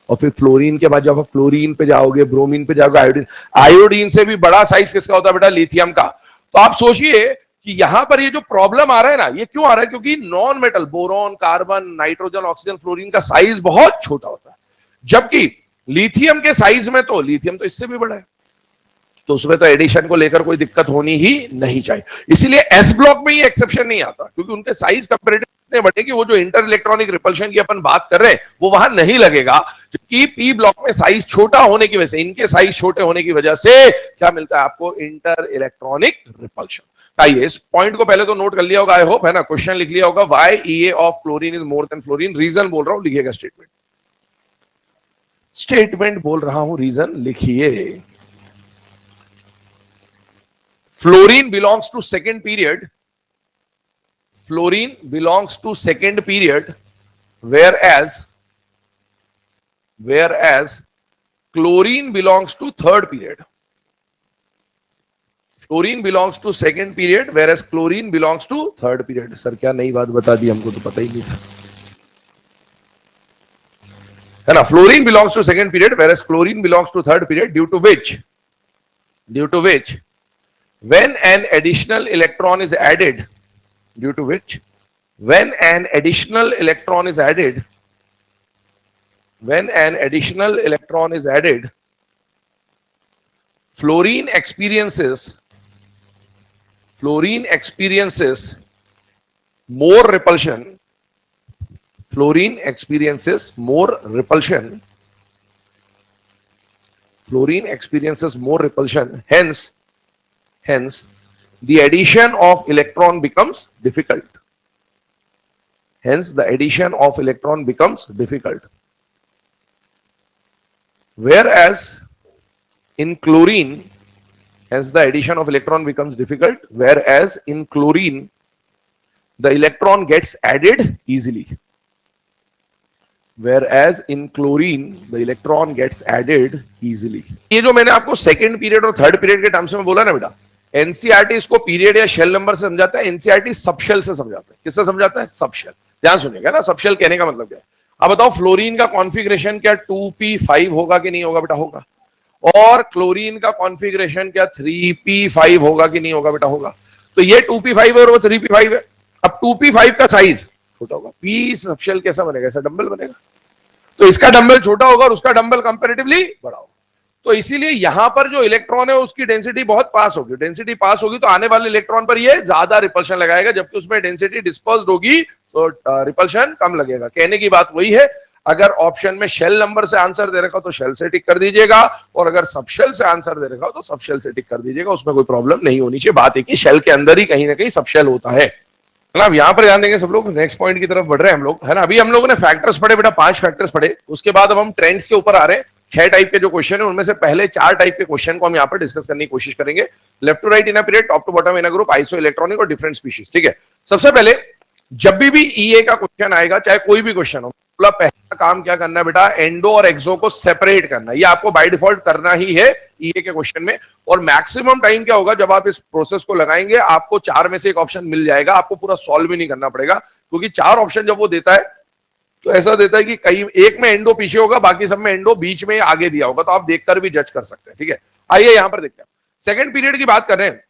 और फिर फ्लोरीन के बाद जब आप क्लोरीन पे जाओगे, ब्रोमीन पे जाओगे, आयोडीन, आयोडीन से भी बड़ा साइज किसका होता है बेटा? लिथियम का। तो आप सोचिए कि यहां पर ये जो प्रॉब्लम आ रहा है ना, ये क्यों आ रहा है? क्योंकि non metal boron, carbon, nitrogen, oxygen, fluorine का साइज बहुत छोटा होता है, जबकि लिथियम के साइज में तो लिथियम तो इससे भी बड़ा है, तो उसमें तो एडिशन को लेकर कोई दिक्कत होनी ही नहीं चाहिए। इसीलिए एस ब्लॉक में ये एक्सेप्शन नहीं आता, क्योंकि उनके साइज कंपैरेटिव इतने बड़े कि वो जो इंटर इलेक्ट्रॉनिक रिपल्शन की अपन बात कर रहे हैं वो वहां नहीं लगेगा, जबकि पी ब्लॉक में साइज छोटा होने की वजह से, इनके साइज छोटे होने की वजह से क्या मिलता है आपको? Inter electronic repulsion. आइए इस पॉइंट को पहले तो नोट कर लिया होगा, आई होप, है ना। क्वेश्चन लिख लिया होगा, why EA of chlorine is more than fluorine. Reason बोल रहा हूं, लिखिएगा स्टेटमेंट, स्टेटमेंट बोल रहा हूं, रीजन लिखिए। Fluorine belongs to second period. Fluorine belongs to second period, whereas chlorine belongs to third period. Fluorine belongs to second period, whereas chlorine belongs to third period. Sir क्या नई बात बता दी, हमको तो पता ही नहीं था, है ना। Fluorine belongs to second period, whereas chlorine belongs to third period, due to which when an additional electron is added, when an additional electron is added, fluorine experiences more repulsion. Fluorine experiences more repulsion. Hence, the addition of electron becomes difficult. Whereas in chlorine, hence the addition of electron becomes difficult, whereas in chlorine the electron gets added easily. Whereas in chlorine the electron gets added easily. ये जो मैंने आपको सेकंड पीरियड और थर्ड पीरियड के टर्म्स में बोला ना बेटा, एनसीईआरटी इसको पीरियड या शेल नंबर से समझाता है, एनसीईआरटी सबशेल से समझाता है. किससे समझाता है? सबशेल. ध्यान सुनिएगा ना, सबशेल कहने का मतलब क्या है. अब बताओ फ्लोरीन का कॉन्फ़िगरेशन क्या 2p5 होगा कि नहीं होगा बेटा? होगा. और क्लोरीन का कॉन्फ़िगरेशन क्या 3p5 होगा कि नहीं होगा बेटा? होगा. तो ये 2p5 है और वो 3p5 है. अब 2p5 का साइज छोटा होगा, p सबशेल कैसा बनेगा? ऐसा डंबल बनेगा. तो इसका डंबल छोटा होगा और उसका डंबल कंपैरेटिवली बड़ा होगा. तो इसीलिए यहां पर जो इलेक्ट्रॉन है उसकी डेंसिटी बहुत पास होगी. डेंसिटी पास होगी तो आने वाले इलेक्ट्रॉन पर ये ज्यादा रिपल्शन लगाएगा, जबकि उसमें डेंसिटी डिस्पर्स्ड होगी तो रिपल्शन कम लगेगा. कहने की बात वही है. अगर ऑप्शन में शेल नंबर से आंसर दे रखा हो तो शेल से टिक कर दीजिएगा, और अगर सबशेल से आंसर दे रखा हो तो सबशेल से टिक कर दीजिएगा. उसमें कोई प्रॉब्लम नहीं होनी चाहिए. बात है कि शेल के अंदर ही कहीं ना कहीं सबशेल होता है. अब यहां पर ध्यान देंगे सब लोग. नेक्स्ट पॉइंट की तरफ बढ़ रहे हैं हम लोग, है ना. अभी हम लोगों ने फैक्टर्स पढ़े बेटा, 5 फैक्टर्स पढ़े. उसके बाद अब हम ट्रेंड्स के ऊपर आ रहे हैं. 6 टाइप के जो क्वेश्चन है उनमें से पहले 4 टाइप के क्वेश्चन को हम यहाँ पर डिस्कस करने की कोशिश करेंगे. Left to right in a period, top to bottom in a group, isoelectronic और डिफरेंट स्पीशीज. ठीक है. सबसे पहले जब भी ईए का क्वेश्चन आएगा, चाहे कोई भी क्वेश्चन हो, पहला काम क्या करना है बेटा? एंडो और एक्सो को सेपरेट करना. ये आपको बाय डिफॉल्ट करना ही है ईए के क्वेश्चन में. और मैक्सिमम टाइम क्या होगा, जब आप इस प्रोसेस को लगाएंगे आपको 4 में से एक ऑप्शन मिल जाएगा. आपको पूरा सॉल्व भी नहीं करना पड़ेगा, क्योंकि 4 ऑप्शन जब वो देता है तो ऐसा देता है कि कई एक में एंडो पीछे होगा, बाकी सब में एंडो बीच में आगे दिया होगा. तो आप देखकर भी जज कर सकते हैं. ठीक है. आइए यहां पर देखते हैं. सेकंड पीरियड की बात कर रहे हैं,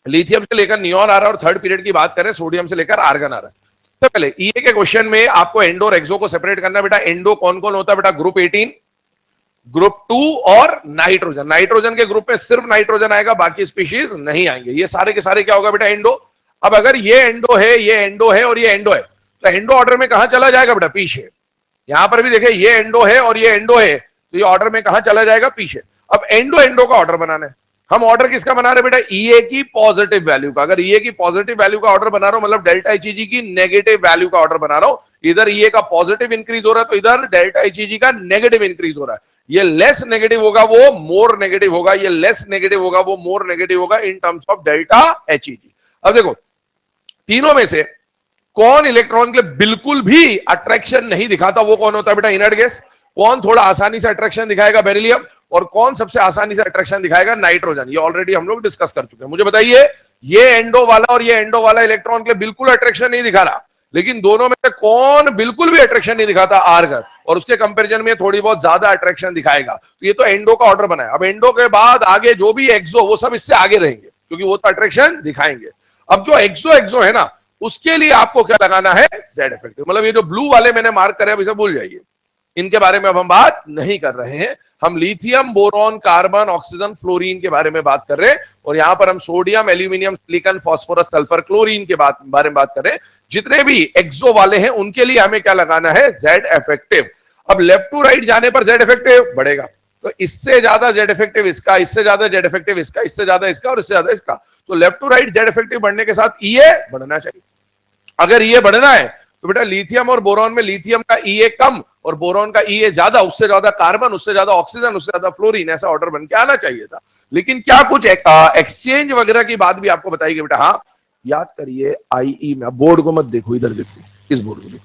लिथियम से लेकर नियॉन आ रहा है. और थर्ड पीरियड की बात करें, सोडियम से लेकर आर्गन आ रहा है. तो पहले ईए के क्वेश्चन में आपको एंडो और एक्सो को सेपरेट करना है बेटा. एंडो कौन कौन होता है बेटा? ग्रुप 18, ग्रुप 2 और नाइट्रोजन. नाइट्रोजन के ग्रुप में सिर्फ नाइट्रोजन आएगा, बाकी स्पीशीज नहीं आएंगे. ये सारे के सारे क्या होगा बेटा? एंडो. अब अगर ये एंडो है, ये एंडो है और ये एंडो है, तो एंडो ऑर्डर में कहां चला जाएगा बेटा? पीछे. यहां पर भी देखिए, ये एंडो है और ये एंडो है, तो ये ऑर्डर में कहां चला जाएगा? पीछे. अब एंडो एंडो का ऑर्डर बनाना है. हम ऑर्डर किसका बना रहे बेटा? ईए की पॉजिटिव वैल्यू का. अगर ईए की पॉजिटिव वैल्यू का ऑर्डर बना रहा हूं, मतलब डेल्टा एचईजी की नेगेटिव वैल्यू का ऑर्डर बना रहा हूं. इधर ईए का पॉजिटिव इंक्रीज हो रहा है तो इधर डेल्टा एचईजी का नेगेटिव इंक्रीज हो रहा है. ये लेस नेगेटिव होगा वो मोर नेगेटिव होगा, ये लेस नेगेटिव होगा वो मोर नेगेटिव होगा in terms of delta HEG. अब देखो, तीनों में से कौन इलेक्ट्रॉन के लिए बिल्कुल भी अट्रैक्शन नहीं दिखाता? वो कौन होता है बेटा? Inert gas. कौन थोड़ा आसानी से अट्रैक्शन दिखाएगा? बेरिलियम. और कौन सबसे आसानी से अट्रैक्शन दिखाएगा? नाइट्रोजन. ये ऑलरेडी हम लोग डिस्कस कर चुके हैं. मुझे बताइए, ये एंडो वाला और ये एंडो वाला इलेक्ट्रॉन के लिए बिल्कुल अट्रैक्शन नहीं दिखा रहा, लेकिन दोनों में से कौन बिल्कुल भी अट्रैक्शन नहीं दिखाता? आर्गन. और उसके कंपैरिजन में थोड़ी बहुत ज्यादा अट्रैक्शन दिखाएगा. तो ये तो एंडो का ऑर्डर बना है. अब एंडो के बाद आगे जो भी एक्सो, वो सब इससे आगे रहेंगे, क्योंकि वो तो अट्रैक्शन दिखाएंगे. अब जो एक्सो है ना, उसके लिए आपको क्या लगाना है? Z effective. मतलब ये जो ब्लू वाले मैंने मार्क करे, अब इसे भूल जाइए. इनके बारे में अब हम बात नहीं कर रहे हैं. हम lithium, boron, carbon, oxygen, fluorine के बारे में बात कर रहे हैं. और यहां पर हम sodium, aluminium, silicon, phosphorus, sulphur, chlorine के बारे में बात कर रहे हैं. जितने भी एक्सो वाले हैं उनके लिए हमें क्या लगाना है? Z effective. अब लेफ्ट टू राइट जाने पर जेड इफेक्टिव बढ़ेगा. तो इससे ज्यादा जेड इफेक्टिव इसका, इससे ज्यादा जेड इफेक्टिव इसका, इससे ज्यादा इसका और इससे ज्यादा इसका. तो left to right Z effective बढ़ने के साथ ईए बढ़ना चाहिए. अगर ईए बढ़ना है तो बेटा लिथियम और बोरॉन में लिथियम का ईए कम और बोरॉन का ईए ज्यादा, उससे ज्यादा कार्बन, उससे ज्यादा ऑक्सीजन, उससे ज्यादा फ्लोरीन, ऐसा ऑर्डर बन के आना चाहिए था. लेकिन क्या कुछ एक्सचेंज वगैरह की बात भी आपको बताई गई बेटा. हाँ, याद करिए आईई में, बोर्ड को मत देखो, इधर देखो, इस बोर्ड को देखो.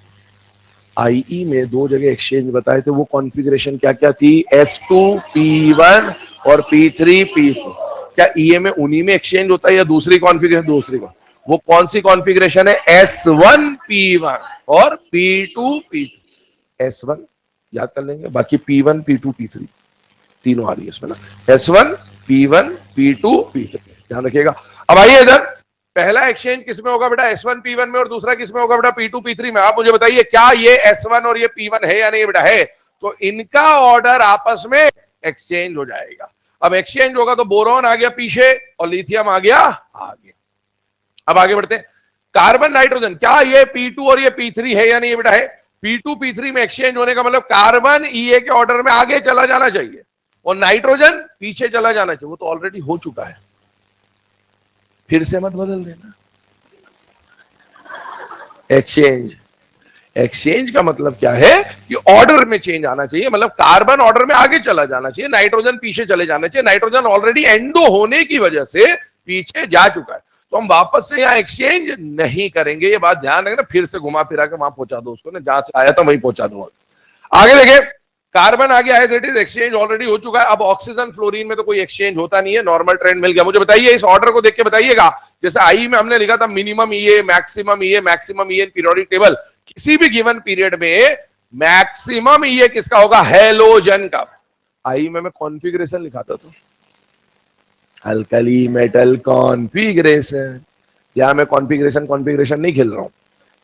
आईई में 2 जगह एक्सचेंज बताए थे. वो कॉन्फ़िगरेशन क्या क्या थी? S2P1 और P3P2. क्या ईए में उन्हीं में एक्सचेंज होता है या दूसरी कॉन्फ़िगरेशन? दूसरी को. वो कौन सी कॉन्फ़िगरेशन है? S1P1 और P2P3. S1 याद कर लेंगे, बाकी P1 P2 P3 तीनों आ रही है इसमें ना. S1 P1 P2 P3 ध्यान रखिएगा. अब आइए इधर, पहला एक्सचेंज किसमें होगा बेटा? S1P1 में. और दूसरा किसमें होगा बेटा? P2 P3 में. आप मुझे बताइए, क्या ये S1 और ये P1 है या नहीं बेटा? है. तो इनका ऑर्डर आपस में एक्सचेंज हो जाएगा. अब एक्सचेंज होगा तो बोरॉन आ गया पीछे और लिथियम आ गया आगे. अब आगे बढ़ते हैं. कार्बन, नाइट्रोजन, क्या ये P2 और ये P3 है या नहीं बेटा? है. P2 P3 में एक्सचेंज होने का मतलब कार्बन ईए के ऑर्डर में आगे चला जाना चाहिए और नाइट्रोजन पीछे चला जाना चाहिए. वो तो ऑलरेडी हो चुका है, फिर से मत बदल देना. एक्सचेंज एक्सचेंज का मतलब क्या है कि ऑर्डर में चेंज आना चाहिए, मतलब कार्बन ऑर्डर में आगे चला जाना चाहिए, नाइट्रोजन पीछे चले जाना चाहिए। नाइट्रोजन ऑलरेडी एंडो होने की वजह से पीछे जा चुका है, तो हम वापस से यहाँ एक्सचेंज नहीं करेंगे। ये बात ध्यान रखना, फिर से घुमा फिरा के वहां पहुंचा दो उसको ना, जहां से आया था वहीं पहुंचा दो। आगे देखें, कार्बन आ गया है, दैट इज एक्सचेंज ऑलरेडी हो चुका है। अब ऑक्सीजन फ्लोरीन में तो कोई एक्सचेंज होता नहीं है, नॉर्मल ट्रेंड मिल गया। मुझे बताइए, इस ऑर्डर को देख के बताइएगा, जैसे आई में हमने लिखा था minimum EA, maximum EA, maximum EA in periodic table, किसी भी गिवन पीरियड में मैक्सिमम ईए किसका होगा? हैलोजन का। आई में मैं कॉन्फ़िगरेशन लिखाता था, अल्कली मेटल कॉन्फ़िगरेशन। यहां मैं कॉन्फ़िगरेशन नहीं खेल रहा हूं,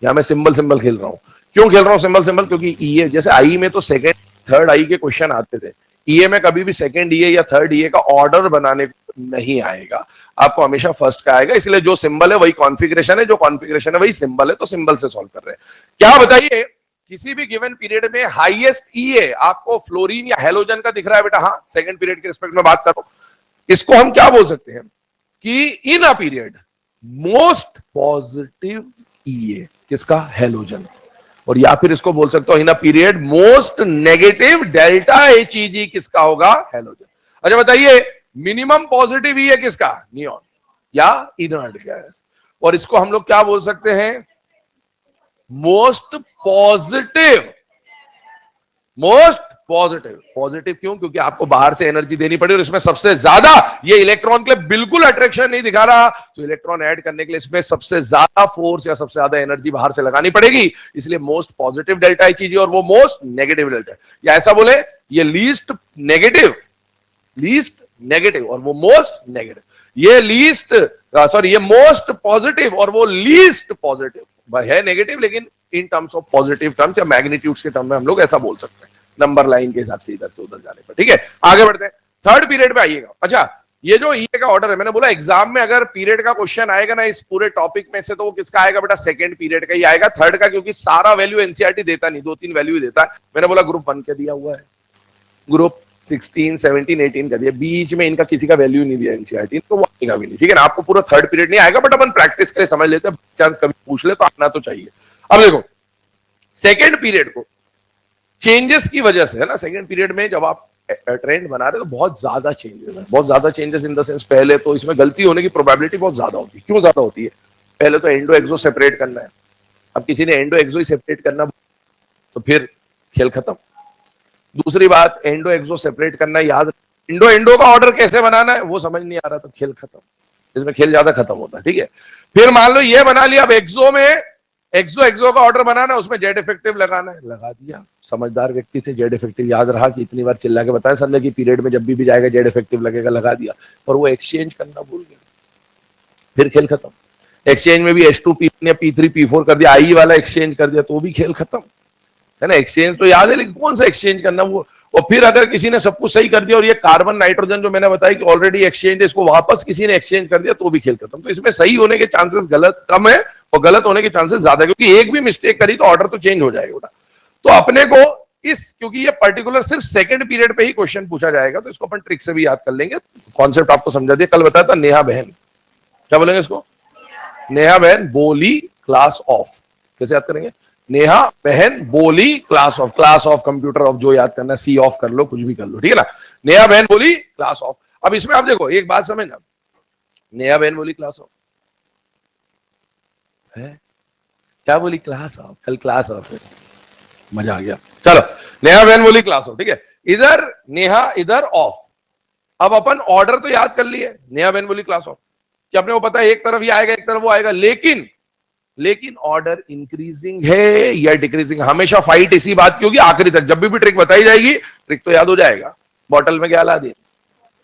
यहां मैं सिंबल खेल रहा हूं। क्यों खेल रहा हूं सिंबल? क्योंकि ईए, जैसे आई में तो सेकंड थर्ड आई के क्वेश्चन आते थे, ईए में कभी भी सेकंड ईए या थर्ड ईए का ऑर्डर बनाने नहीं आएगा, आपको हमेशा फर्स्ट का आएगा। इसलिए जो सिंबल है वही कॉन्फ़िगरेशन है, जो कॉन्फ़िगरेशन है वही सिंबल है, तो सिंबल से सॉल्व कर रहे हैं। क्या बताइए, किसी भी गिवन पीरियड में हाईएस्ट ईए आपको फ्लोरीन या हेलोजन का दिख रहा है बेटा? हाँ, सेकंड पीरियड के रिस्पेक्ट में बात करो, इसको हम क्या बोल सकते हैं कि in a period most positive EA किसका? हेलोजन। और या फिर इसको बोल सकते हो in a period most negative delta HEG किसका होगा? हेलोजन। अच्छा बताइए, मिनिमम पॉजिटिव ईए किसका? नियॉन या इनर्ट गैस। और इसको हम लोग क्या बोल सकते हैं? Most positive. पॉजिटिव क्यों? क्योंकि आपको बाहर से एनर्जी देनी पड़ी और इसमें सबसे ज्यादा ये इलेक्ट्रॉन के लिए बिल्कुल अट्रैक्शन नहीं दिखा रहा, तो इलेक्ट्रॉन ऐड करने के लिए इसमें सबसे ज्यादा फोर्स या सबसे ज्यादा एनर्जी बाहर से लगानी पड़ेगी, इसलिए मोस्ट पॉजिटिव डेल्टा चीजें और वो मोस्ट नेगेटिव डेल्टा, या ऐसा बोले ये लीस्ट नेगेटिव और वो मोस्ट नेगेटिव, ये ये मोस्ट पॉजिटिव और वो लीस्ट पॉजिटिव है नेगेटिव, लेकिन in terms of positive terms या मैग्नीट्यूड्स के टर्म में हम लोग ऐसा बोल सकते हैं, नंबर लाइन के हिसाब से इधर से उधर जाने पर। ठीक है, आगे बढ़ते हैं, थर्ड पीरियड पे आइएगा। अच्छा, ये जो ईए का ऑर्डर है, मैंने बोला एग्जाम में अगर पीरियड का क्वेश्चन आएगा ना इस पूरे टॉपिक में से, तो वो किसका आएगा बेटा? सेकंड पीरियड का ही आएगा, थर्ड का क्योंकि सारा वैल्यू एनसीईआरटी देता नहीं, 2-3 वैल्यू देता है। मैंने बोला ग्रुप 1 के दिया हुआ है, ग्रुप 16, 17, 18 का दिया, बीच में इनका किसी का वैल्यू नहीं दिया एनसीईआरटी, तो वो आएगा भी नहीं। ठीक है ना, आपको पूरा थर्ड पीरियड नहीं आएगा, बट अपन प्रैक्टिस के लिए समझ लेते हैं, चांस कभी पूछ ले तो आना तो चाहिए। अब देखो, सेकेंड पीरियड को चेंजेस की वजह से है ना, सेकेंड पीरियड में जब आप ट्रेंड बना रहे तो बहुत ज्यादा चेंजेस है, बहुत ज्यादा चेंजेस इन द सेंस, पहले तो इसमें गलती होने की प्रोबेबिलिटी बहुत ज्यादा होती है। क्यों ज्यादा होती है? पहले तो एंडो एक्सो सेपरेट करना है, अब किसी ने एंडो एक्सो ही सेपरेट करना तो फिर खेल खत्म। दूसरी बात, एंडो एक्सो सेपरेट करना याद, एंडो का ऑर्डर कैसे बनाना है वो समझ नहीं आ रहा तो खेल खत्म, इसमें खेल ज्यादा खत्म होता है। ठीक है, फिर मान लो ये बना लिया, अब एक्सो में एक्सो का ऑर्डर बनाना, उसमें जेड इफेक्टिव लगाना है, लगा दिया। समझदार व्यक्ति से जेड इफेक्टिव याद रहा कि इतनी बार चिल्ला के बताया संजय की पीरियड में जब भी जाएगा जेड इफेक्टिव लगेगा, लगा दिया, और वो एक्सचेंज करना भूल गया, फिर खेल खत्म। एक्सचेंज में भी H2 ने P3 P4 कर दिया, आई वाला एक्सचेंज कर दिया तो भी खेल खत्म है ना। एक्सचेंज तो याद है, लेकिन कौन सा एक्सचेंज करना वो। और फिर अगर किसी ने सब कुछ सही कर दिया और ये कार्बन नाइट्रोजन जो मैंने बताया कि ऑलरेडी एक्सचेंज है, इसको वापस किसी ने एक्सचेंज कर दिया तो भी खेल खत्म। तो इसमें सही होने के चांसेस गलत कम है और गलत होने के चांसेस ज्यादा, क्योंकि एक भी मिस्टेक करी तो ऑर्डर तो चेंज हो जाएगा। तो अपने को क्योंकि ये पर्टिकुलर सिर्फ सेकंड पीरियड पे ही क्वेश्चन पूछा जाएगा, तो इसको अपन ट्रिक से भी याद कर लेंगे। कॉन्सेप्ट आपको समझा दिया, कल बताया था नेहा बहन, क्या बोलेंगे इसको? नेहा बहन बोली क्लास ऑफ, कैसे याद करेंगे? नेहा बहन बोली क्लास ऑफ कंप्यूटर ऑफ, जो याद करना सी ऑफ कर लो, कुछ भी कर लो, ठीक है ना। नेहा बहन बोली क्लास ऑफ। अब इसमें आप देखो एक बात समझना, नेहा बहन बोली क्लास ऑफ है, क्या बोली? क्लास ऑफ, कल क्लास ऑफ है, मजा आ गया। चलो, नेहा बहन बोली क्लास ऑफ, ठीक है, इधर नेहा इधर ऑफ। अब अपन ऑर्डर तो याद कर लिए, नेहा बहन बोली क्लास ऑफ, कि अपने को पता है एक तरफ ये आएगा एक तरफ वो आएगा, लेकिन ऑर्डर इंक्रीजिंग है या डिक्रीजिंग? हमेशा फाइट इसी बात की होगी आखिरी तक, जब भी ट्रिक बताई जाएगी ट्रिक तो याद हो जाएगा, बॉटल में क्या ला दे,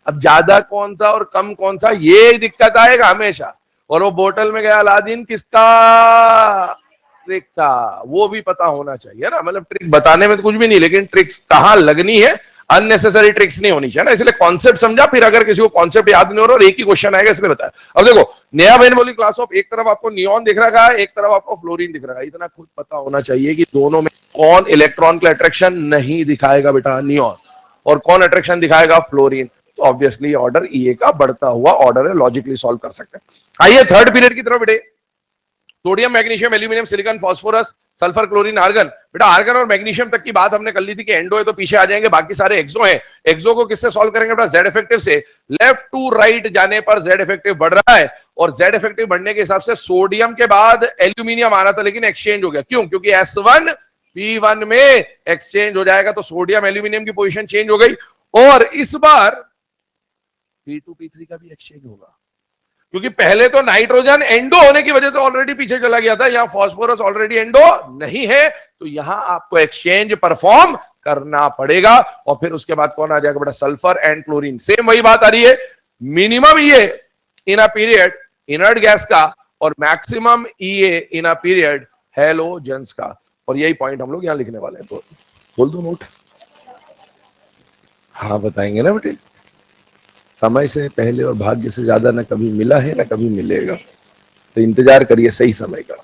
अब ज्यादा कौन था और कम कौन था ये दिक्कत आएगा हमेशा, और वो बोतल में गया अलादीन किसका ट्रिक था वो भी पता होना चाहिए ना। मतलब ट्रिक बताने में तो कुछ भी नहीं, लेकिन ट्रिक्स कहां लगनी है, अननेसेसरी ट्रिक्स नहीं होनी चाहिए ना। इसलिए कॉन्सेप्ट समझा, फिर अगर किसी को कॉन्सेप्ट याद नहीं हो रहा और एक ही क्वेश्चन आएगा इसलिए बताया। अब देखो, नेहा बहन बोली क्लास ऑफ, एक तरफ आपको नियॉन दिख रहा है, एक तरफ आपको फ्लोरीन दिख रहा है, इतना खुद पता होना चाहिए कि दोनों में कौन इलेक्ट्रॉन का अट्रैक्शन नहीं दिखाएगा बेटा, नियॉन, और कौन अट्रैक्शन दिखाएगा, फ्लोरीन। तो ऑब्वियसली ऑर्डर ईए का बढ़ता हुआ ऑर्डर है, लॉजिकली सॉल्व कर सकते हैं। आइए थर्ड पीरियड की तरफ बेटे, sodium magnesium aluminium silicon phosphorus sulphur chlorine argon. बेटा आर्गन और मैग्नीशियम तक की बात हमने कर ली थी कि एंडो है तो पीछे आ जाएंगे, बाकी सारे एक्सो हैं। एक्सो को किससे सॉल्व करेंगे बेटा? जेड इफेक्टिव से। लेफ्ट टू राइट जाने पर जेड इफेक्टिव बढ़ रहा है, और जेड इफेक्टिव बढ़ने के हिसाब से सोडियम के बाद एल्यूमिनियम आना था, लेकिन एक्सचेंज हो गया। क्यों? क्योंकि S1 P1 में एक्सचेंज हो जाएगा, तो सोडियम एल्यूमिनियम की पोजीशन चेंज हो गई, और इस बार P2 P3 का भी एक्सचेंज होगा, क्योंकि पहले तो नाइट्रोजन एंडो होने की वजह से ऑलरेडी पीछे चला गया था, यहां फास्फोरस ऑलरेडी एंडो नहीं है, तो यहां आपको एक्सचेंज परफॉर्म करना पड़ेगा। और फिर उसके बाद कौन आ जाएगा बेटा? Sulphur and chlorine. सेम वही बात आ रही है, minimum EA in a period inert gas का, और maximum EA in a period halogens का। और यही पॉइंट हम लोग यहां लिखने वाले हैं, तो बोल दो नोट। हाँ बताएंगे ना बेटे, समय से पहले और भाग्य से ज्यादा न कभी मिला है न कभी मिलेगा, तो इंतजार करिए सही समय का।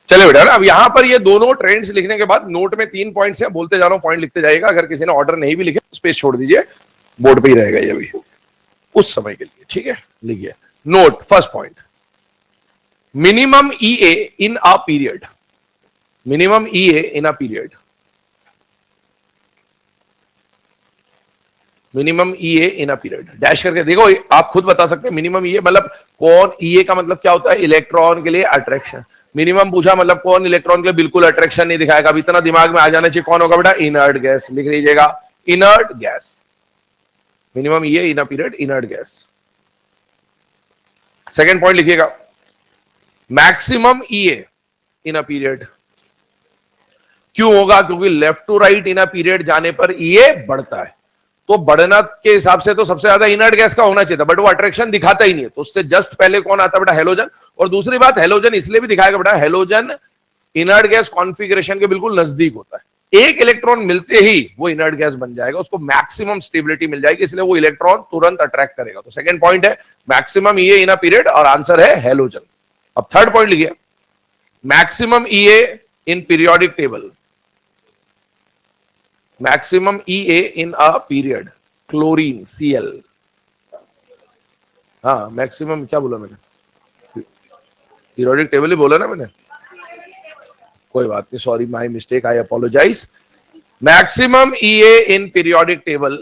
चले बेटा ना, अब यहां पर ये दोनों ट्रेंड्स लिखने के बाद नोट में 3 पॉइंट्स हैं, बोलते जा रहा हूं, पॉइंट लिखते जाएगा। अगर किसी ने ऑर्डर नहीं भी लिखे तो स्पेस छोड़ दीजिए, बोर्ड पे ही रहेगा ये भी उस समय के लिए, ठीक है? लिखिए note, first point, minimum EA in a period, minimum EA in a period, minimum EA in a period. Dash करके देखो, आप खुद बता सकते हैं मिनिमम ईए मतलब कौन, ईए का मतलब क्या होता है? इलेक्ट्रॉन के लिए अट्रैक्शन। मिनिमम पूछा मतलब कौन इलेक्ट्रॉन के लिए बिल्कुल अट्रैक्शन नहीं दिखाएगा। अब इतना दिमाग में आ जाना चाहिए, कौन होगा बेटा? Inert gas. लिख लीजिएगा inert gas, minimum EA in a period, inert gas. Second point लिखिएगा, maximum EA in a period. क्यों होगा? क्योंकि left to right in a period जाने पर ईए बढ़ता है, तो बढ़ना के हिसाब से तो सबसे ज्यादा इनर्ट गैस का होना चाहिए था, बट वो अट्रैक्शन दिखाता ही नहीं है, तो उससे जस्ट पहले कौन आता है बेटा? हेलोजन। और दूसरी बात, हेलोजन इसलिए भी दिखाएगा बेटा, हेलोजन इनर्ट गैस कॉन्फ़िगरेशन के बिल्कुल नजदीक होता है। एक इलेक्ट्रॉन मिलते ही वो इनर्ट गैस बन जाएगा, उसको मैक्सिमम स्टेबिलिटी मिल जाएगी, इसलिए वो इलेक्ट्रॉन तुरंत अट्रैक्ट करेगा। तो सेकंड पॉइंट है maximum EA in a period, और आंसर है हेलोजन। अब थर्ड पॉइंट लिखिए, maximum EA in periodic table, maximum EA in a period, chlorine Cl। हाँ मैक्सिमम क्या बोला मैंने? पीरियोडिक टेबल ही बोला ना मैंने, कोई बात नहीं, sorry my mistake, I apologise. Maximum EA in periodic table,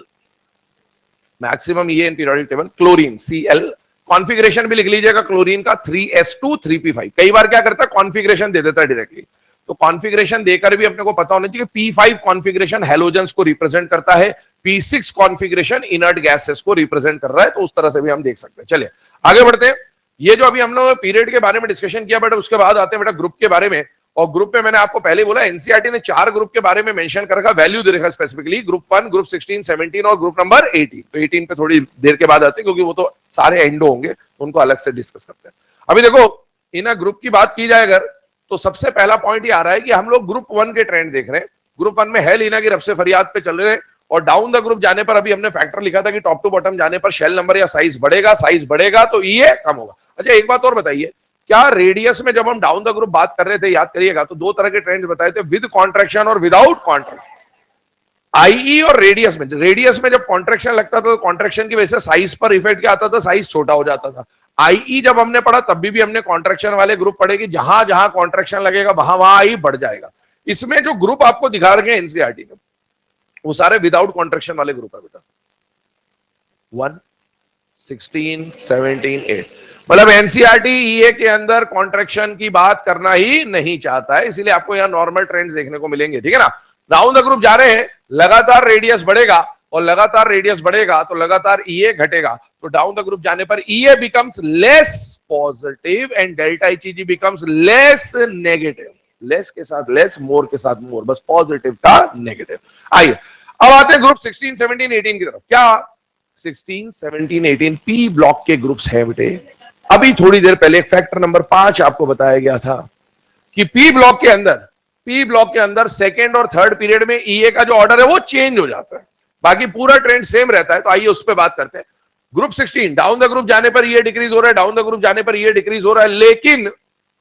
maximum EA in periodic table, chlorine Cl। Configuration भी लिख लीजिएगा क्लोरीन का, 3s2 3p5। कई बार क्या करता है, कॉन्फ़िगरेशन दे देता है डायरेक्टली, तो कॉन्फ़िगरेशन देकर भी अपने को पता होना चाहिए कि P5 कॉन्फ़िगरेशन हैलोजेंस को रिप्रेजेंट करता है, P6 कॉन्फ़िगरेशन इनर्ट गैसेस को रिप्रेजेंट कर रहा है, तो उस तरह से भी हम देख सकते हैं। चलिए आगे बढ़ते हैं। ये जो अभी हम लोग पीरियड के बारे में डिस्कशन किया, बट उसके बाद आते हैं बेटा ग्रुप के बारे में। और ग्रुप में मैंने आपको पहले बोला, एनसीईआरटी ने 4 ग्रुप के बारे में मेंशन कर रखा, वैल्यू दे रखा स्पेसिफिकली, ग्रुप 1, ग्रुप 16, 17 और ग्रुप नंबर 18। तो 18 पे थोड़ी देर के बाद आते हैं, क्योंकि वो तो सारे एंडो होंगे, उनको अलग से डिस्कस करते हैं। अभी देखो, इन ग्रुप की बात की जाए अगर, तो सबसे पहला पॉइंट ये आ रहा है कि हम लोग ग्रुप 1 के ट्रेंड देख रहे हैं। ग्रुप 1 में है लीना की रब से फरियाद पे चल रहे हैं, और डाउन द ग्रुप जाने पर अभी हमने फैक्टर लिखा था कि टॉप टू बॉटम जाने पर शेल नंबर या साइज बढ़ेगा तो ये कम होगा। अच्छा एक बात और बताइए, क्या रेडियस में जब हम डाउन द ग्रुप बात कर रहे थे, याद करिएगा, तो 2 तरह के ट्रेंड्स बताए थे, विद कॉन्ट्रैक्शन और विदाउट कॉन्ट्रैक्शन। आईई और रेडियस में जब कॉन्ट्रैक्शन लगता था तो कॉन्ट्रैक्शन की वजह से साइज पर इफेक्ट क्या आता था? साइज छोटा हो जाता था। आईई जब हमने पढ़ा तब भी हमने कॉन्ट्रैक्शन वाले ग्रुप पढ़े कि जहां जहां कॉन्ट्रैक्शन लगेगा वहां वहां आई बढ़ जाएगा। इसमें जो ग्रुप आपको दिखा रखे हैं एनसीईआरटी में, वो सारे विदाउट कॉन्ट्रैक्शन वाले ग्रुप है बेटा। 1, 16, 17, 8, मतलब एनसीईआरटी ईए के अंदर कॉन्ट्रैक्शन की बात करना ही नहीं चाहता है, इसीलिए आपको यहां नॉर्मल ट्रेंड्स देखने को मिलेंगे, ठीक है ना? डाउन द ग्रुप जा रहे हैं, लगातार रेडियस बढ़ेगा, और लगातार रेडियस बढ़ेगा तो लगातार ईए घटेगा, तो डाउन द ग्रुप जाने पर EA becomes less positive and delta HEG becomes less negative. Less के साथ लेस, मोर के साथ मोर, बस पॉजिटिव का नेगेटिव। आइए अब आते हैं ग्रुप 16, 17, 18 की तरफ। क्या 16, 17, 18 पी ब्लॉक के ग्रुप्स हैं बेटे? अभी थोड़ी देर पहले फैक्टर नंबर 5 आपको बताया गया था कि पी ब्लॉक के अंदर सेकेंड और थर्ड पीरियड में ईए का जो ऑर्डर है वो चेंज हो जाता है, बाकी पूरा ट्रेंड सेम रहता है। तो आइए उस पर बात करते हैं। ग्रुप 16 डाउन द ग्रुप जाने पर ये डिक्रीज हो रहा है, डाउन द ग्रुप जाने पर ये डिक्रीज हो रहा है, लेकिन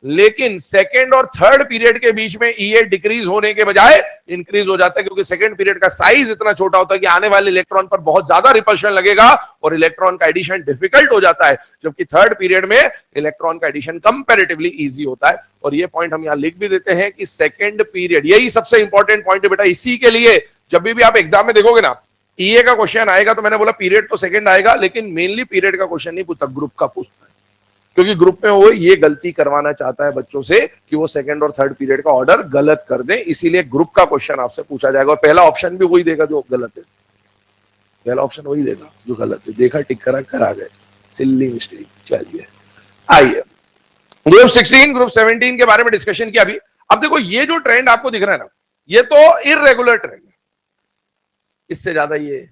लेकिन सेकेंड और थर्ड पीरियड के बीच में ईए डिक्रीज होने के बजाय इंक्रीज हो जाता है, क्योंकि सेकेंड पीरियड का साइज इतना छोटा होता है कि आने वाले इलेक्ट्रॉन पर बहुत ज्यादा रिपल्शन लगेगा और इलेक्ट्रॉन का एडिशन डिफिकल्ट हो जाता है, जबकि थर्ड पीरियड में इलेक्ट्रॉन का एडिशन कंपैरेटिवली इजी होता है। और ये पॉइंट हम यहां लिख भी देते हैं कि सेकेंड पीरियड, यही सबसे इंपॉर्टेंट पॉइंट है बेटा। इसी के लिए जब भी आप एग्जाम में देखोगे ना ईए का क्वेश्चन आएगा तो मैंने बोला पीरियड तो सेकंड आएगा, लेकिन मेनली पीरियड का क्वेश्चन नहीं पूछता, ग्रुप का पूछता है, क्योंकि ग्रुप में वो ये गलती करवाना चाहता है बच्चों से कि वो सेकंड और थर्ड पीरियड का ऑर्डर गलत कर दे, इसीलिए ग्रुप का क्वेश्चन आपसे पूछा जाएगा। और पहला ऑप्शन भी वही देगा जो गलत है, पहला ऑप्शन वही देगा जो गलत है। देखा, टिक करा गए, सिल्ली मिस्टेक। चलिए आइए ग्रुप 16 ग्रुप 17 के बारे में डिस्कशन किया अभी। अब देखो ये जो ट्रेंड आपको दिख रहा है ना, ये तो इररेगुलर ट्रेंड है, इससे ज्यादा ये,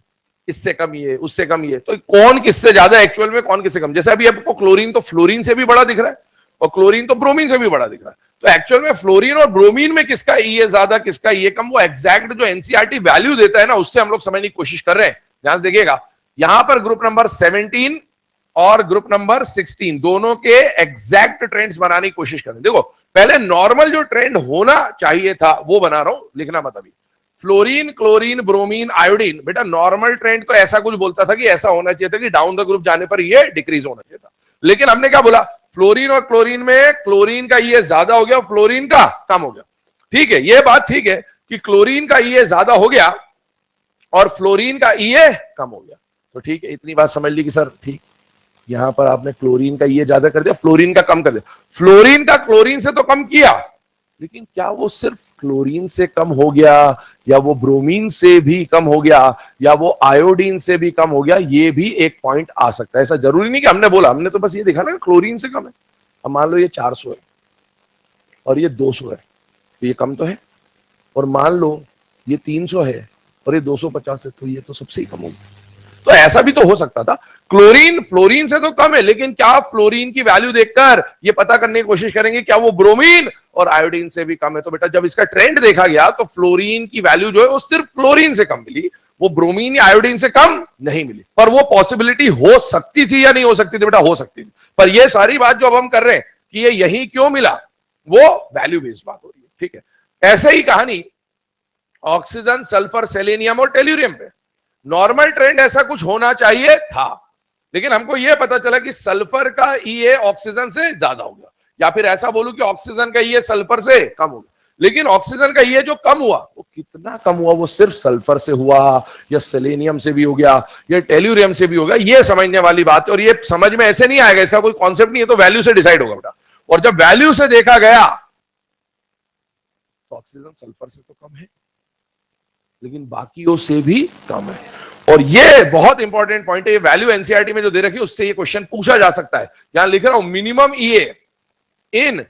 इससे कम ये, उससे कम ये, तो कौन किससे ज्यादा एक्चुअल में, कौन किससे कम। जैसे अभी आपको क्लोरीन तो फ्लोरीन से भी बड़ा दिख रहा है और क्लोरीन तो ब्रोमीन से भी बड़ा दिख रहा है, तो एक्चुअल में फ्लोरीन और ब्रोमीन में किसका ईए ज्यादा किसका ईए कम, वो एग्जैक्ट जो एनसीईआरटी वैल्यू देता है ना उससे हम लोग समझने की कोशिश कर रहे हैं। ध्यान से देखिएगा, यहां पर ग्रुप नंबर 17 और ग्रुप नंबर 16 दोनों के एग्जैक्ट ट्रेंड्स बनाने की कोशिश करें। देखो पहले नॉर्मल जो ट्रेंड होना चाहिए था वो बना रहा हूं, लिखना मत अभी। फ्लोरीन, क्लोरीन, ब्रोमीन, आयोडीन, बेटा नॉर्मल ट्रेंड तो ऐसा कुछ बोलता था कि ऐसा होना चाहिए था कि डाउन द ग्रुप जाने पर ये डिक्रीज होना चाहिए था, लेकिन हमने क्या बोला, फ्लोरीन और क्लोरीन में क्लोरीन का ये ज्यादा हो गया और फ्लोरीन का कम हो गया। ठीक है, ये बात ठीक है कि क्लोरीन का ये ज्यादा हो गया और फ्लोरीन का ये कम हो गया, तो ठीक है, इतनी बात समझ ली कि सर ठीक, यहां पर आपने क्लोरीन का ये ज्यादा कर दिया, फ्लोरीन का कम कर दिया। फ्लोरीन का क्लोरीन से तो कम किया, लेकिन क्या वो सिर्फ क्लोरीन से कम हो गया या वो ब्रोमीन से भी कम हो गया या वो आयोडीन से भी कम हो गया, ये भी एक पॉइंट आ सकता है। ऐसा जरूरी नहीं कि हमने बोला, हमने तो बस ये देखा ना क्लोरीन से कम है। अब मान लो ये 400 है और ये 200 है, तो ये कम तो है, और मान लो ये 300 है और ये 250 है, तो ये तो सबसे ही कम होगा। तो ऐसा भी तो हो सकता था, क्लोरीन फ्लोरीन से तो कम है, लेकिन क्या फ्लोरीन की वैल्यू देखकर ये पता करने की कोशिश करेंगे क्या वो ब्रोमीन और आयोडीन से भी कम है। तो बेटा जब इसका ट्रेंड देखा गया तो फ्लोरीन की वैल्यू जो है वो सिर्फ क्लोरीन से कम मिली, वो ब्रोमीन या आयोडीन से कम नहीं मिली। पर वो पॉसिबिलिटी हो सकती थी या नहीं हो सकती थी, बेटा हो सकती थी। पर ये सारी बात जो अब हम कर रहे हैं कि ये यही क्यों मिला, वो वैल्यू बेस्ड बात हो रही है। ठीक है, ऐसे ही कहानी ऑक्सीजन, सल्फर, सेलेनियम और टेल्यूरियम पे नॉर्मल ट्रेंड ऐसा कुछ होना चाहिए था, लेकिन हमको यह पता चला कि सल्फर का ईए ऑक्सीजन से ज्यादा हो गया, या फिर ऐसा बोलूं कि ऑक्सीजन का ईए सल्फर से कम हो गया। लेकिन ऑक्सीजन का ईए जो कम हुआ वो कितना कम हुआ, वो सिर्फ सल्फर से हुआ या सेलेनियम से भी हो गया या टेल्यूरियम से भी होगा, ये समझने वाली बात है। और ये समझ में ऐसे नहीं आएगा, इसका कोई कॉन्सेप्ट नहीं है, तो वैल्यू से डिसाइड होगा बेटा। और जब वैल्यू से देखा गया तो ऑक्सीजन सल्फर से तो कम है, लेकिन बाकियों से भी कम है। और ये बहुत इंपॉर्टेंट पॉइंट है, ये वैल्यू एनसीईआरटी में जो दे रखी है उससे ये क्वेश्चन पूछा जा सकता है। यहां लिख रहा हूं minimum EA in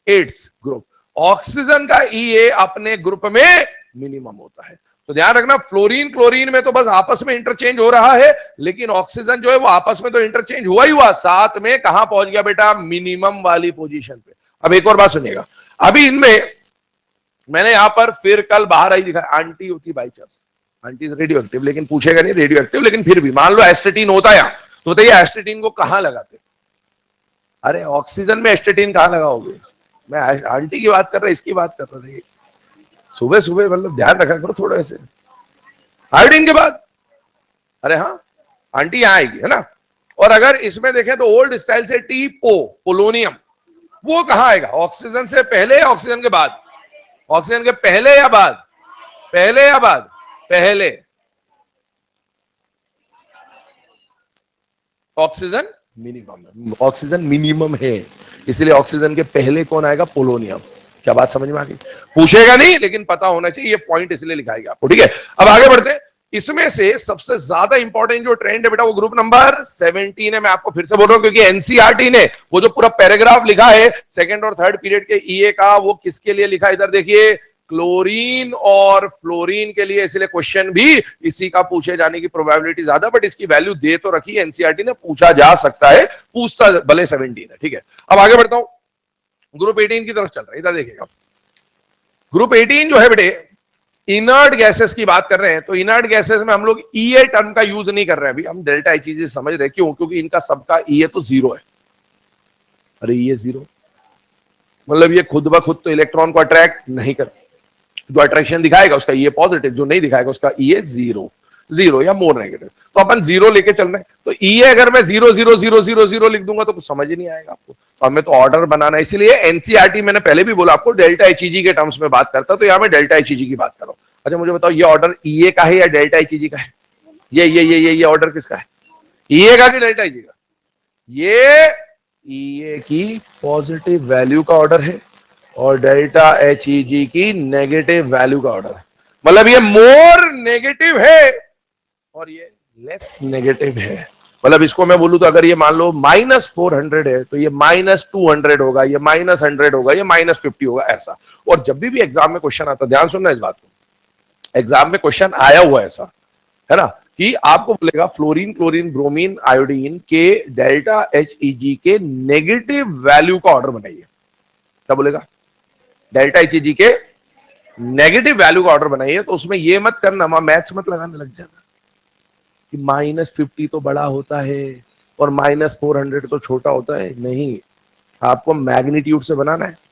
its group, oxygen का ईए अपने ग्रुप में मिनिमम होता है। तो ध्यान रखना, फ्लोरीन क्लोरीन में तो बस आपस में इंटरचेंज हो रहा है, लेकिन ऑक्सीजन जो है वो आपस में तो इंटरचेंज हुआ ही हुआ, साथ में कहां पहुंच गया बेटा, मिनिमम वाली पोजीशन पे। अब एक और बात सुनिएगा, अभी इनमें मैंने यहां पर फिर कल बाहर आई दिखा, आंटी होती by chance, aunty radio active, लेकिन पूछेगा नहीं रेडियो एक्टिव, लेकिन फिर भी मान लो एस्टेटिन होता है, तो बताइए एस्टेटिन को कहां लगाते? अरे ऑक्सीजन में एस्टेटिन कहां लगाओगे? मैं आंटी की बात कर रहा, इसकी बात कर रहा था। सुबह सुबह मतलब ध्यान रखा करो थोड़ा ऐसे, आयोडीन के बाद, अरे हाँ आंटी यहां आएगी है ना। और अगर इसमें देखें तो ओल्ड स्टाइल से टी पोलोनियम, वो कहां आएगा? ऑक्सीजन से पहले या ऑक्सीजन के बाद? ऑक्सीजन के पहले या बाद? पहले या बाद? पहले। ऑक्सीजन मिनिमम, ऑक्सीजन मिनिमम है, इसलिए ऑक्सीजन के पहले कौन आएगा? पोलोनियम। क्या बात समझ में आ गई? पूछेगा नहीं, लेकिन पता होना चाहिए, ये पॉइंट इसलिए लिखाएगा आपको। ठीक है, अब आगे बढ़ते हैं। इसमें से सबसे ज्यादा इंपॉर्टेंट जो ट्रेंड है बेटा वो ग्रुप नंबर 17 है। मैं आपको फिर से बोल रहा हूं क्योंकि एनसीईआरटी ने वो जो पूरा पैराग्राफ लिखा है सेकंड और थर्ड पीरियड के ईए का, वो किसके लिए लिखा है? इधर देखिए, क्लोरीन और फ्लोरीन के लिए, इसलिए क्वेश्चन भी इसी का पूछे जाने की प्रोबेबिलिटी ज्यादा, बट इसकी वैल्यू दे तो रखी एनसीईआरटी ने, पूछा जा सकता है, पूछता भले 17 है। ठीक है, अब आगे बढ़ता हूं, ग्रुप 18 की तरफ चल रहा है। इधर देखिएगा, ग्रुप 18 जो है बेटे इनर्ट गैसेस की बात कर रहे हैं, तो इनर्ट गैसेस में हम लोग ईए टर्म का यूज नहीं कर रहे हैं अभी, हम डेल्टा आई चीजें समझ रहे हैं। क्यों? क्योंकि इनका सबका ईए तो 0 है। अरे ये 0, मतलब ये खुद ब खुद तो इलेक्ट्रॉन को अट्रैक्ट नहीं कर, जो अट्रैक्शन दिखाएगा उसका ये पॉजिटिव, जो नहीं दिखाएगा उसका ये जीरो, जीरो या मोर नेगेटिव। तो अपन जीरो लेके चल रहे हैं, तो ये अगर मैं 0 0 0 0 0 लिख दूंगा तो कुछ समझ ही नहीं आएगा आपको। तो हमें तो ऑर्डर बनाना है, इसलिए एनसीईआरटी मैंने पहले भी बोला आपको डेल्टा एचईजी के टर्म्स में बात करता, तो यहां मैं डेल्टा एचईजी की बात कर रहा हूं। अच्छा मुझे बताओ ये ऑर्डर ईए का है या डेल्टा एचईजी का है? ये ऑर्डर किसका है? ईए का कि डेल्टा एचईजी का? ये ईए की पॉजिटिव वैल्यू का ऑर्डर है और डेल्टा एचईजी की नेगेटिव वैल्यू का ऑर्डर है। मतलब ये मोर नेगेटिव है और ये लेस नेगेटिव है। मतलब इसको मैं बोलूं तो अगर ये मान लो -400 है तो ये -200 होगा, ये -100 होगा, ये -50 होगा, ऐसा। और जब भी एग्जाम में क्वेश्चन आता, ध्यान सुनना इस बात को, एग्जाम में क्वेश्चन आया हुआ ऐसा है ना कि आपको बोलेगा फ्लोरीन, क्लोरीन, ब्रोमीन, आयोडीन के डेल्टा एचईजी के नेगेटिव वैल्यू का ऑर्डर बनाइए। क्या बोलेगा? डेल्टा एचईजी के नेगेटिव वैल्यू का ऑर्डर बनाइए। तो उसमें ये मत करना, मैथ्स मत लगाने लग जाना कि -50 तो बड़ा होता है और -400 तो छोटा होता है। नहीं, आपको मैग्नीट्यूड से बनाना है।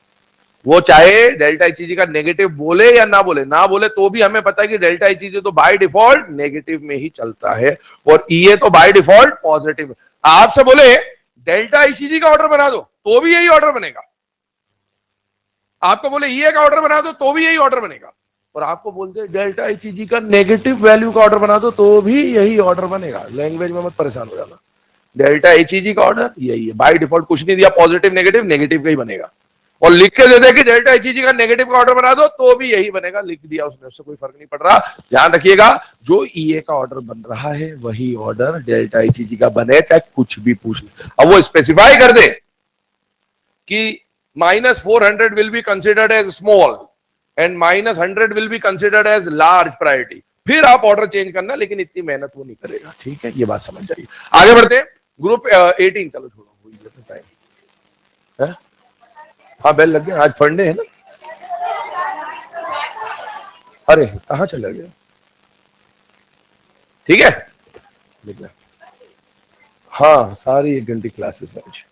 वो चाहे डेल्टा एचईजी का नेगेटिव बोले या ना बोले, ना बोले तो भी हमें पता है कि डेल्टा एचईजी तो बाय डिफॉल्ट नेगेटिव में ही चलता है और ईए तो बाय डिफॉल्ट पॉजिटिव। आपसे बोले डेल्टा एचईजी का ऑर्डर बना दो तो भी यही ऑर्डर बनेगा, आपको बोले ईए का ऑर्डर बना दो तो भी यही ऑर्डर बनेगा, और आपको बोलते हैं डेल्टा एचईजी का नेगेटिव वैल्यू का ऑर्डर बना दो तो भी यही ऑर्डर बनेगा। लैंग्वेज में मत परेशान हो जाना, डेल्टा एचईजी का ऑर्डर यही है, बाय डिफॉल्ट कुछ नहीं दिया, पॉजिटिव नेगेटिव, नेगेटिव का ही बनेगा। और लिख के दे दे कि डेल्टा एचईजी का नेगेटिव का ऑर्डर बना दो तो भी यही बनेगा, लिख दिया उसने, उससे कोई फर्क नहीं पड़ रहा। ध्यान रखिएगा, जो ईए का ऑर्डर बन रहा है वही ऑर्डर डेल्टा एचईजी का बने, चाहे कुछ भी पूछ ले। अब वो स्पेसिफाई कर दे कि -400 will be considered as small and -100 will be considered as large priority, फिर आप ऑर्डर चेंज करना, लेकिन इतनी मेहनत वो नहीं करेगा। ठीक है, ये बात समझ जाइए। आगे बढ़ते हैं, ग्रुप 18। चलो छोड़ो, टाइम है। हाँ बेल लग गया, आज फंडे है ना। अरे कहाँ चला गया? ठीक है, हाँ सारी 1 घंटे क्लासेस आज।